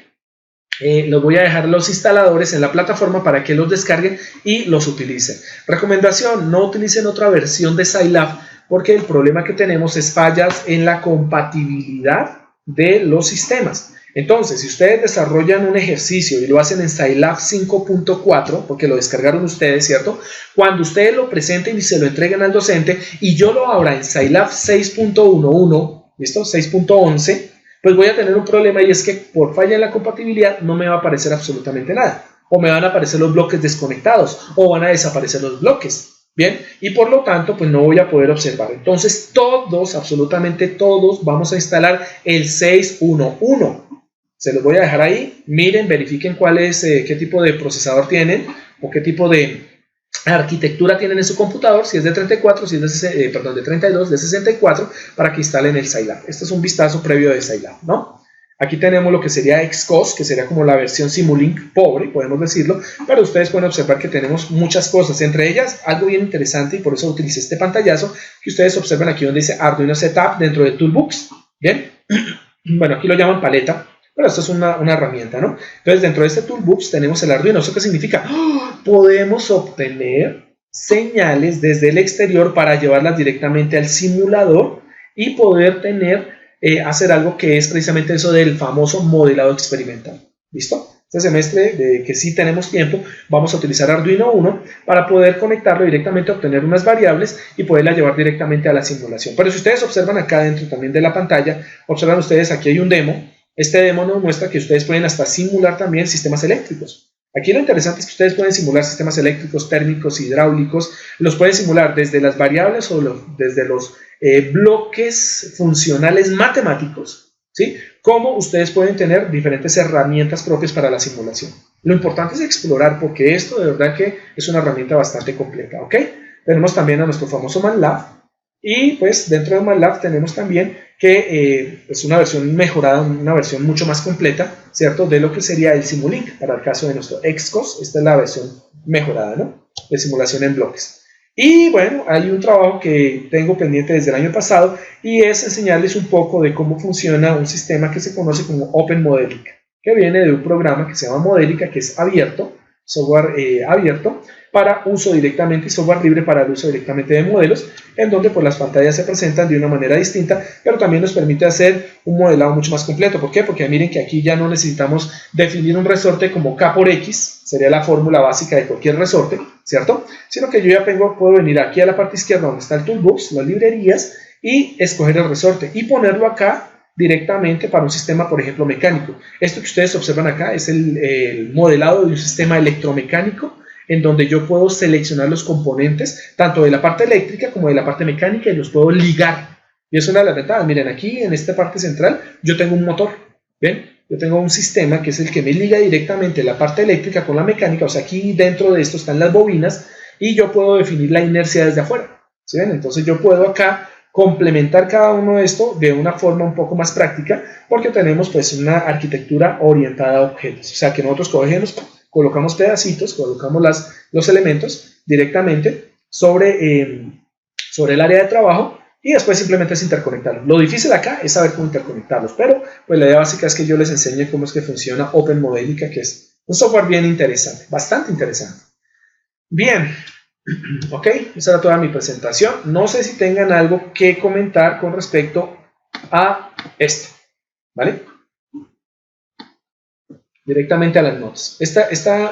los voy a dejar los instaladores en la plataforma para que los descarguen y los utilicen. Recomendación, no utilicen otra versión de Scilab porque el problema que tenemos es fallas en la compatibilidad de los sistemas. Entonces, si ustedes desarrollan un ejercicio y lo hacen en Scilab 5.4, porque lo descargaron ustedes, ¿cierto? Cuando ustedes lo presenten y se lo entreguen al docente y yo lo abra en Scilab 6.11, ¿listo? 6.11, pues voy a tener un problema y es que por falla en la compatibilidad no me va a aparecer absolutamente nada. O me van a aparecer los bloques desconectados o van a desaparecer los bloques. Bien, y por lo tanto, pues no voy a poder observar. Entonces, todos, absolutamente todos, vamos a instalar el 6.1.1. Se los voy a dejar ahí, miren, verifiquen cuál es, qué tipo de procesador tienen o qué tipo de arquitectura tienen en su computador, si es de 34, si es de, de 32, de 64, para que instalen el Scilab. Este es un vistazo previo de Scilab, ¿no? Aquí tenemos lo que sería Xcos, que sería como la versión Simulink pobre, podemos decirlo, pero ustedes pueden observar que tenemos muchas cosas, entre ellas algo bien interesante y por eso utilicé este pantallazo, que ustedes observan aquí donde dice Arduino Setup dentro de Toolbox, ¿bien? Bueno, aquí lo llaman paleta, pero esto es una herramienta, ¿no? Entonces, dentro de este Toolbox tenemos el Arduino. ¿Eso qué significa? ¡Oh! Podemos obtener señales desde el exterior para llevarlas directamente al simulador y poder hacer algo que es precisamente eso del famoso modelado experimental. ¿Listo? Este semestre, de que sí tenemos tiempo, vamos a utilizar Arduino Uno para poder conectarlo directamente, obtener unas variables y poderla llevar directamente a la simulación. Pero si ustedes observan acá dentro también de la pantalla, observan ustedes, aquí hay un demo. Este demo nos muestra que ustedes pueden hasta simular también sistemas eléctricos. Aquí lo interesante es que ustedes pueden simular sistemas eléctricos, térmicos, hidráulicos, los pueden simular desde las variables o desde los bloques funcionales matemáticos, ¿sí? Como ustedes pueden tener diferentes herramientas propias para la simulación. Lo importante es explorar porque esto de verdad que es una herramienta bastante completa, ¿ok? Tenemos también a nuestro famoso MATLAB Y pues dentro de MATLAB tenemos también que es una versión mejorada, una versión mucho más completa, ¿cierto? De lo que sería el Simulink para el caso de nuestro Xcos. Esta es la versión mejorada, ¿no? De simulación en bloques. Y bueno, hay un trabajo que tengo pendiente desde el año pasado y es enseñarles un poco de cómo funciona un sistema que se conoce como Open Modelica, que viene de un programa que se llama Modelica, que es abierto, software abierto, para uso directamente y software libre para el uso directamente de modelos, en donde pues, las pantallas se presentan de una manera distinta, pero también nos permite hacer un modelado mucho más completo. ¿Por qué? Porque miren que aquí ya no necesitamos definir un resorte como K por X, sería la fórmula básica de cualquier resorte, ¿cierto? Sino que yo ya puedo venir aquí a la parte izquierda donde está el Toolbox, las librerías, y escoger el resorte y ponerlo acá directamente para un sistema, por ejemplo, mecánico. Esto que ustedes observan acá es el modelado de un sistema electromecánico en donde yo puedo seleccionar los componentes, tanto de la parte eléctrica como de la parte mecánica, y los puedo ligar. Y es una de las ventajas. Miren, aquí en esta parte central yo tengo un motor, ¿ven? Yo tengo un sistema que es el que me liga directamente la parte eléctrica con la mecánica, o sea, aquí dentro de esto están las bobinas, y yo puedo definir la inercia desde afuera, ¿sí ven? Entonces yo puedo acá complementar cada uno de esto de una forma un poco más práctica, porque tenemos pues una arquitectura orientada a objetos, o sea que nosotros colocamos pedacitos, colocamos los elementos directamente sobre el área de trabajo y después simplemente es interconectarlos. Lo difícil acá es saber cómo interconectarlos, pero pues la idea básica es que yo les enseñe cómo es que funciona Open Modelica, que es un software bien interesante, bastante interesante. Bien, ok, esa era toda mi presentación. No sé si tengan algo que comentar con respecto a esto, ¿vale? Directamente a las notas.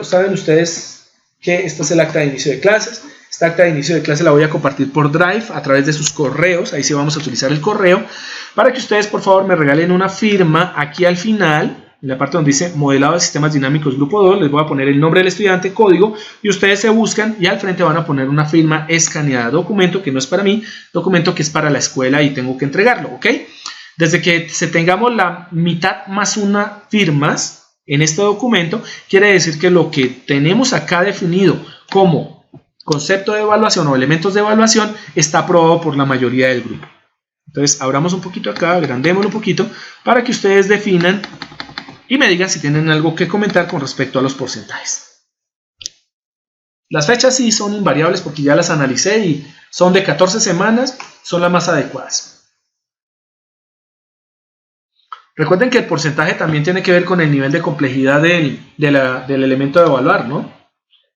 Saben ustedes que esta es el acta de inicio de clases. Esta acta de inicio de clase la voy a compartir por Drive a través de sus correos. Ahí sí vamos a utilizar el correo para que ustedes por favor me regalen una firma aquí al final, en la parte donde dice modelado de sistemas dinámicos grupo 2. Les voy a poner el nombre del estudiante, código, y ustedes se buscan y al frente van a poner una firma escaneada. Documento que no es para mí, documento que es para la escuela y tengo que entregarlo, ¿ok? Desde que tengamos la mitad más una firmas en este documento, quiere decir que lo que tenemos acá definido como concepto de evaluación o elementos de evaluación está aprobado por la mayoría del grupo. Entonces, abramos un poquito acá, agrandémoslo un poquito, para que ustedes definan y me digan si tienen algo que comentar con respecto a los porcentajes. Las fechas sí son invariables porque ya las analicé y son de 14 semanas, son las más adecuadas. Recuerden que el porcentaje también tiene que ver con el nivel de complejidad del elemento de evaluar, ¿no?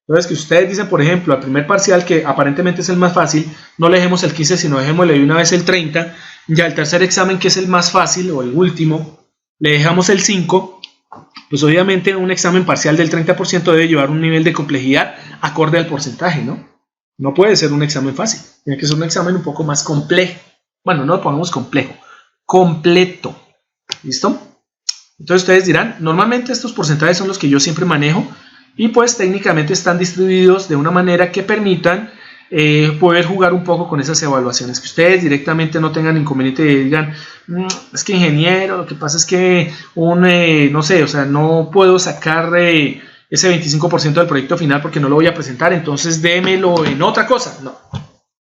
Entonces, que ustedes dicen, por ejemplo, al primer parcial, que aparentemente es el más fácil, no le dejemos el 15, sino dejémosle de una vez el 30, ya el tercer examen, que es el más fácil, o el último, le dejamos el 5, pues obviamente un examen parcial del 30% debe llevar un nivel de complejidad acorde al porcentaje, ¿no? No puede ser un examen fácil, tiene que ser un examen un poco más complejo. Bueno, no lo pongamos complejo, completo. ¿Listo? Entonces ustedes dirán, normalmente estos porcentajes son los que yo siempre manejo y pues técnicamente están distribuidos de una manera que permitan poder jugar un poco con esas evaluaciones, que ustedes directamente no tengan inconveniente y digan, es que ingeniero, lo que pasa es que no sé, o sea, no puedo sacar ese 25% del proyecto final porque no lo voy a presentar, entonces démelo en otra cosa. No,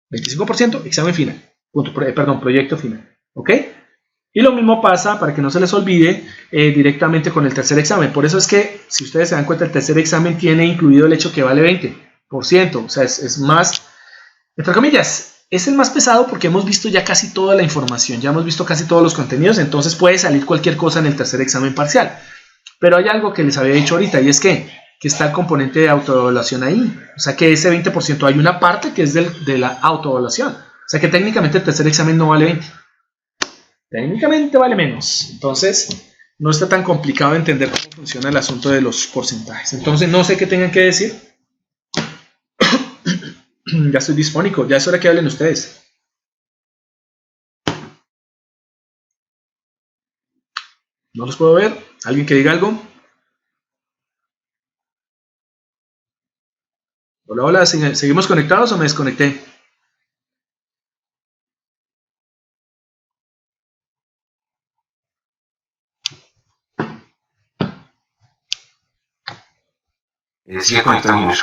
25% examen final, proyecto final, ¿ok? Y lo mismo pasa, para que no se les olvide, directamente con el tercer examen. Por eso es que, si ustedes se dan cuenta, el tercer examen tiene incluido el hecho que vale 20%. O sea, es más, entre comillas, es el más pesado porque hemos visto ya casi toda la información, ya hemos visto casi todos los contenidos, entonces puede salir cualquier cosa en el tercer examen parcial. Pero hay algo que les había dicho ahorita, y es que está el componente de autoevaluación ahí. O sea, que ese 20% hay una parte que es de la autoevaluación. O sea, que técnicamente el tercer examen no vale 20%. Técnicamente vale menos, entonces no está tan complicado de entender cómo funciona el asunto de los porcentajes. Entonces no sé qué tengan que decir. Ya estoy disfónico, ya es hora que hablen ustedes. No los puedo ver. ¿Alguien que diga algo? Hola, hola, ¿seguimos conectados o me desconecté? Sigue conectado, Junior.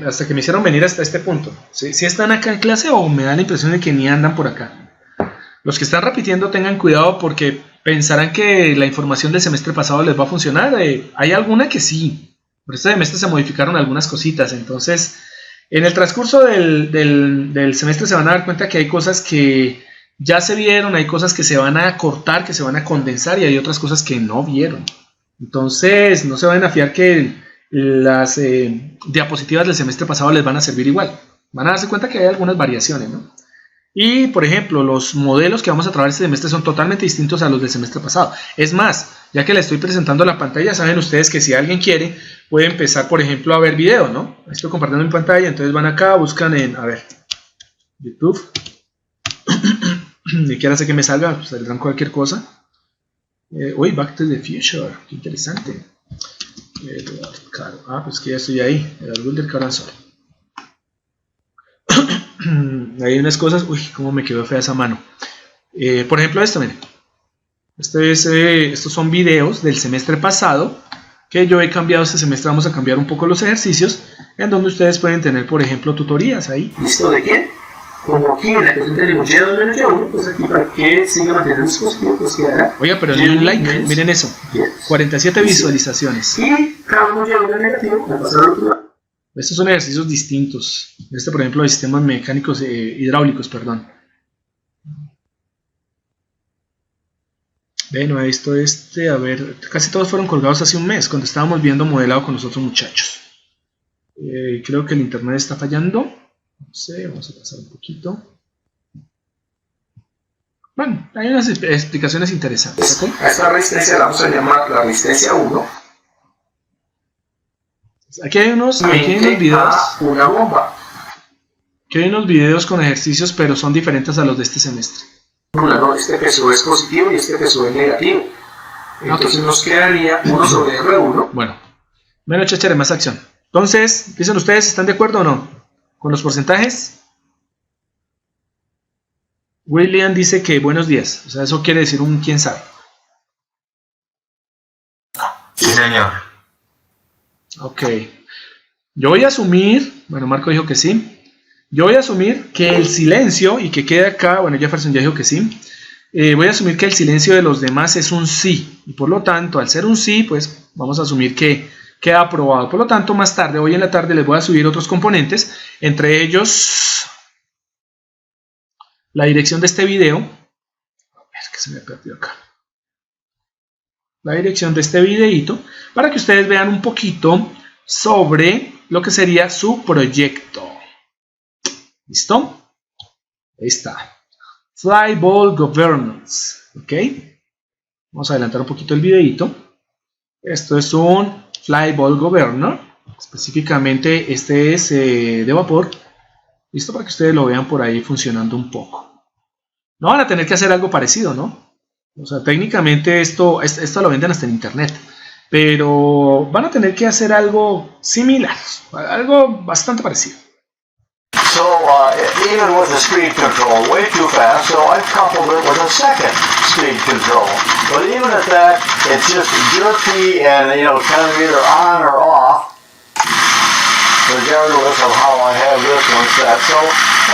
hasta que me hicieron venir hasta este punto. ¿Sí están acá en clase o me da la impresión de que ni andan por acá? Los que están repitiendo tengan cuidado porque pensarán que la información del semestre pasado les va a funcionar. Hay alguna que sí. Por este semestre se modificaron algunas cositas. Entonces, en el transcurso del semestre se van a dar cuenta que hay cosas que ya se vieron, hay cosas que se van a cortar, que se van a condensar y hay otras cosas que no vieron. Entonces, no se vayan a fiar que las diapositivas del semestre pasado les van a servir igual. Van a darse cuenta que hay algunas variaciones, ¿no? Y, por ejemplo, los modelos que vamos a trabajar este semestre son totalmente distintos a los del semestre pasado. Es más, ya que le estoy presentando la pantalla, saben ustedes que si alguien quiere, puede empezar, por ejemplo, a ver video, ¿no? Estoy compartiendo mi pantalla, entonces van acá, buscan en, a ver, YouTube. Ni quiera sé que me salga, pues saldrán cualquier cosa. Uy, Back to the Future, qué interesante. Pues que ya estoy ahí, el árbol del Caranzol. Hay unas cosas, uy, cómo me quedó fea esa mano. Por ejemplo, esto, miren. Estos son videos del semestre pasado que yo he cambiado este semestre. Vamos a cambiar un poco los ejercicios en donde ustedes pueden tener, por ejemplo, tutorías ahí. ¿Listo de qué? Como aquí en la cuestión tenemos Y2 pues aquí para que siga manteniendo el dispositivo, pues quedará. Oiga, pero ni un like, miren eso. 47 visualizaciones. Y cada uno lleva un negativo, a pasar al otro lado. Estos son ejercicios distintos. Por ejemplo, de sistemas mecánicos, hidráulicos, perdón. No he visto a ver, casi todos fueron colgados hace un mes, cuando estábamos viendo modelado con los otros muchachos. Creo que el internet está fallando. No sé, vamos a pasar un poquito. Bueno, hay unas explicaciones interesantes. ¿Okay? A esta resistencia la vamos a llamar la resistencia 1. Aquí hay unos videos. Una bomba. Aquí hay unos videos con ejercicios, pero son diferentes a los de este semestre. No, este peso es positivo y este peso es negativo. Entonces nos quedaría 1 sobre R1. Bueno, menos chachere, más acción. Entonces, dicen ustedes, ¿están de acuerdo o no con los porcentajes? William dice que buenos días. O sea, eso quiere decir un quién sabe. Sí, señor. Ok. Yo voy a asumir, bueno, Marco dijo que sí. Yo voy a asumir que el silencio, y que quede acá, bueno, Jefferson ya dijo que sí. Voy a asumir que el silencio de los demás es un sí. Y por lo tanto, al ser un sí, pues vamos a asumir que queda aprobado. Por lo tanto, más tarde, hoy en la tarde, les voy a subir otros componentes. Entre ellos, la dirección de este video. A ver, que se me perdió acá. La dirección de este videito, para que ustedes vean un poquito sobre lo que sería su proyecto. ¿Listo? Ahí está. Flyball Governance. ¿Ok? Vamos a adelantar un poquito el videito. Esto es un Flyball Governor. Específicamente este es de vapor. ¿Listo? Para que ustedes lo vean por ahí funcionando un poco. No van a tener que hacer algo parecido, ¿no? O sea, técnicamente esto lo venden hasta en internet. Pero van a tener que hacer algo similar. Algo bastante parecido. So, even with the speed control way too fast, so I've coupled it with a second speed control. But even at that, it's just jerky and, kind of either on or off, regardless of how I have this one set. So,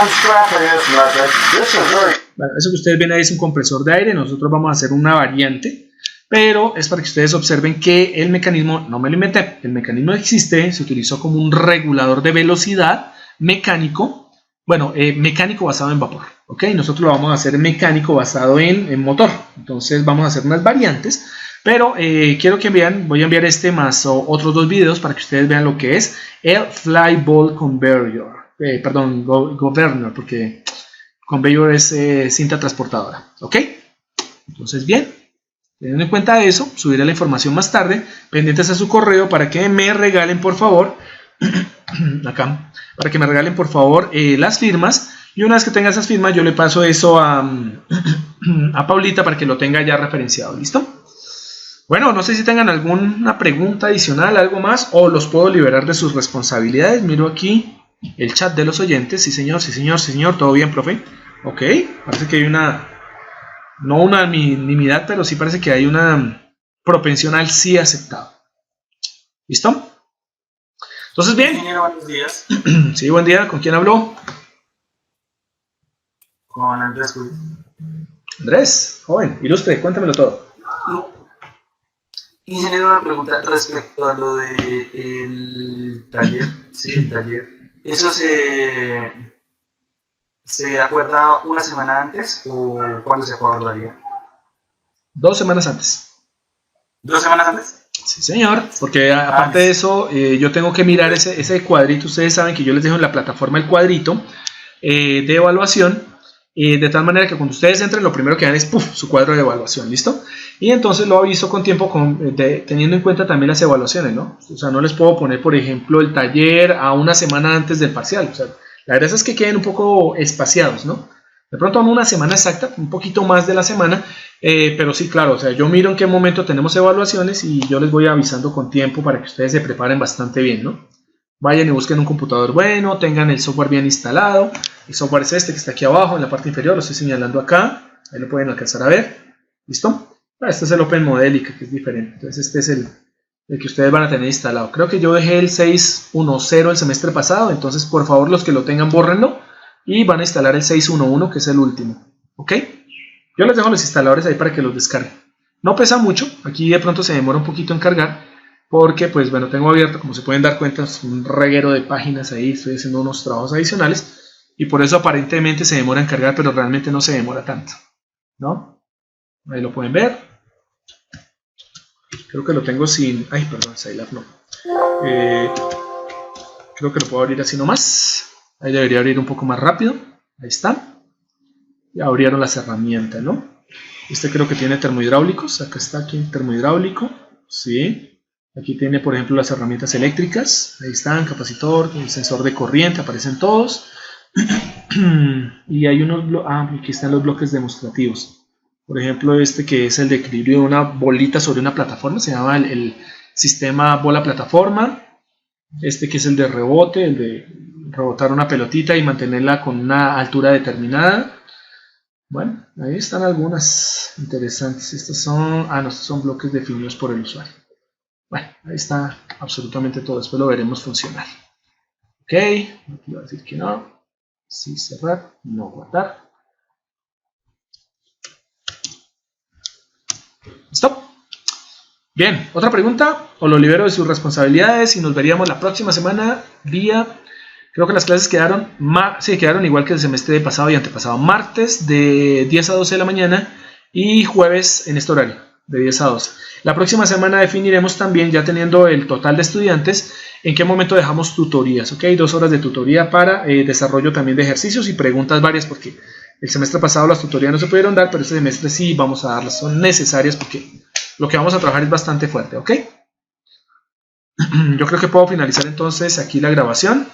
I'm scrapping this method. This is very... Bueno, eso que ustedes ven ahí es un compresor de aire. Nosotros vamos a hacer una variante, pero es para que ustedes observen que el mecanismo, no me lo inventé, el mecanismo existe, se utilizó como un regulador de velocidad mecánico, bueno, mecánico basado en vapor, ¿ok? Nosotros lo vamos a hacer mecánico basado en motor. Entonces vamos a hacer unas variantes, pero quiero que vean, voy a enviar este más otros dos videos para que ustedes vean lo que es el Flyball Conveyor, Governor, porque Conveyor es cinta transportadora, ¿ok? Entonces, bien, teniendo en cuenta eso, subiré la información más tarde, pendientes a su correo para que me regalen, por favor, acá, para que me regalen, por favor, las firmas. Y una vez que tenga esas firmas, yo le paso eso a Paulita para que lo tenga ya referenciado, ¿listo? Bueno, no sé si tengan alguna pregunta adicional, algo más, o los puedo liberar de sus responsabilidades. Miro aquí el chat de los oyentes. Sí, señor, sí, señor, sí, señor. ¿Todo bien, profe? Ok, parece que hay una, no unanimidad, pero sí parece que hay una propensión al sí aceptado. ¿Listo? Entonces, bien. Ingeniero, buenos días. Sí, buen día. ¿Con quién habló? Con Andrés Cruz. Andrés, joven, ilustre, cuéntamelo todo. Ingeniero, una pregunta respecto a lo del taller. Sí, el taller. ¿Eso se acuerda una semana antes o cuándo se acordaría? 2 semanas antes. ¿2 semanas antes? Sí, señor, porque aparte de eso, yo tengo que mirar ese cuadrito. Ustedes saben que yo les dejo en la plataforma el cuadrito de evaluación, de tal manera que cuando ustedes entren, lo primero que dan es ¡puf! Su cuadro de evaluación, ¿listo? Y entonces lo aviso con tiempo, teniendo en cuenta también las evaluaciones, ¿no? O sea, no les puedo poner, por ejemplo, el taller a una semana antes del parcial. O sea, la verdad es que queden un poco espaciados, ¿no? De pronto a una semana exacta, un poquito más de la semana, pero sí, claro, o sea, yo miro en qué momento tenemos evaluaciones y yo les voy avisando con tiempo para que ustedes se preparen bastante bien, ¿no? Vayan y busquen un computador bueno, tengan el software bien instalado. El software es este que está aquí abajo en la parte inferior, lo estoy señalando acá, ahí lo pueden alcanzar a ver, ¿listo? Este es el Open Modelica, que es diferente, entonces este es el que ustedes van a tener instalado. Creo que yo dejé el 6.1.0 el semestre pasado, entonces por favor los que lo tengan, bórrenlo y van a instalar el 6.1.1, que es el último, ¿ok? Yo les dejo los instaladores ahí para que los descarguen. No pesa mucho, aquí de pronto se demora un poquito en cargar, porque pues bueno, tengo abierto, como se pueden dar cuenta, un reguero de páginas ahí, estoy haciendo unos trabajos adicionales, y por eso aparentemente se demora en cargar, pero realmente no se demora tanto, ¿no? Ahí lo pueden ver. Creo que lo tengo sin... Ay, perdón, Scilab no. Creo que lo puedo abrir así nomás. Ahí debería abrir un poco más rápido. Ahí está. Ya abrieron las herramientas, ¿no? Este creo que tiene termohidráulicos. Acá está aquí el termohidráulico. Sí. Aquí tiene, por ejemplo, las herramientas eléctricas. Ahí están, capacitor, el sensor de corriente, aparecen todos. Y hay unos... aquí están los bloques demostrativos. Por ejemplo, este que es el de equilibrio de una bolita sobre una plataforma, se llama el sistema bola plataforma. Este que es el de rebote, el de rebotar una pelotita y mantenerla con una altura determinada. Bueno, ahí están algunas interesantes. Estos son, no, estos son bloques definidos por el usuario. Bueno, ahí está absolutamente todo. Después lo veremos funcionar. Ok, aquí va a decir que no. Sí, cerrar, no guardar. ¿Listo? Bien, otra pregunta, o lo libero de sus responsabilidades y nos veríamos la próxima semana vía, creo que las clases quedaron, quedaron igual que el semestre pasado y antepasado, martes de 10 a 12 de la mañana y jueves en este horario, de 10 a 12. La próxima semana definiremos también, ya teniendo el total de estudiantes, en qué momento dejamos tutorías, ¿ok? 2 horas de tutoría para desarrollo también de ejercicios y preguntas varias, porque el semestre pasado las tutorías no se pudieron dar, pero este semestre sí vamos a darlas, son necesarias porque lo que vamos a trabajar es bastante fuerte, ¿ok? Yo creo que puedo finalizar entonces aquí la grabación.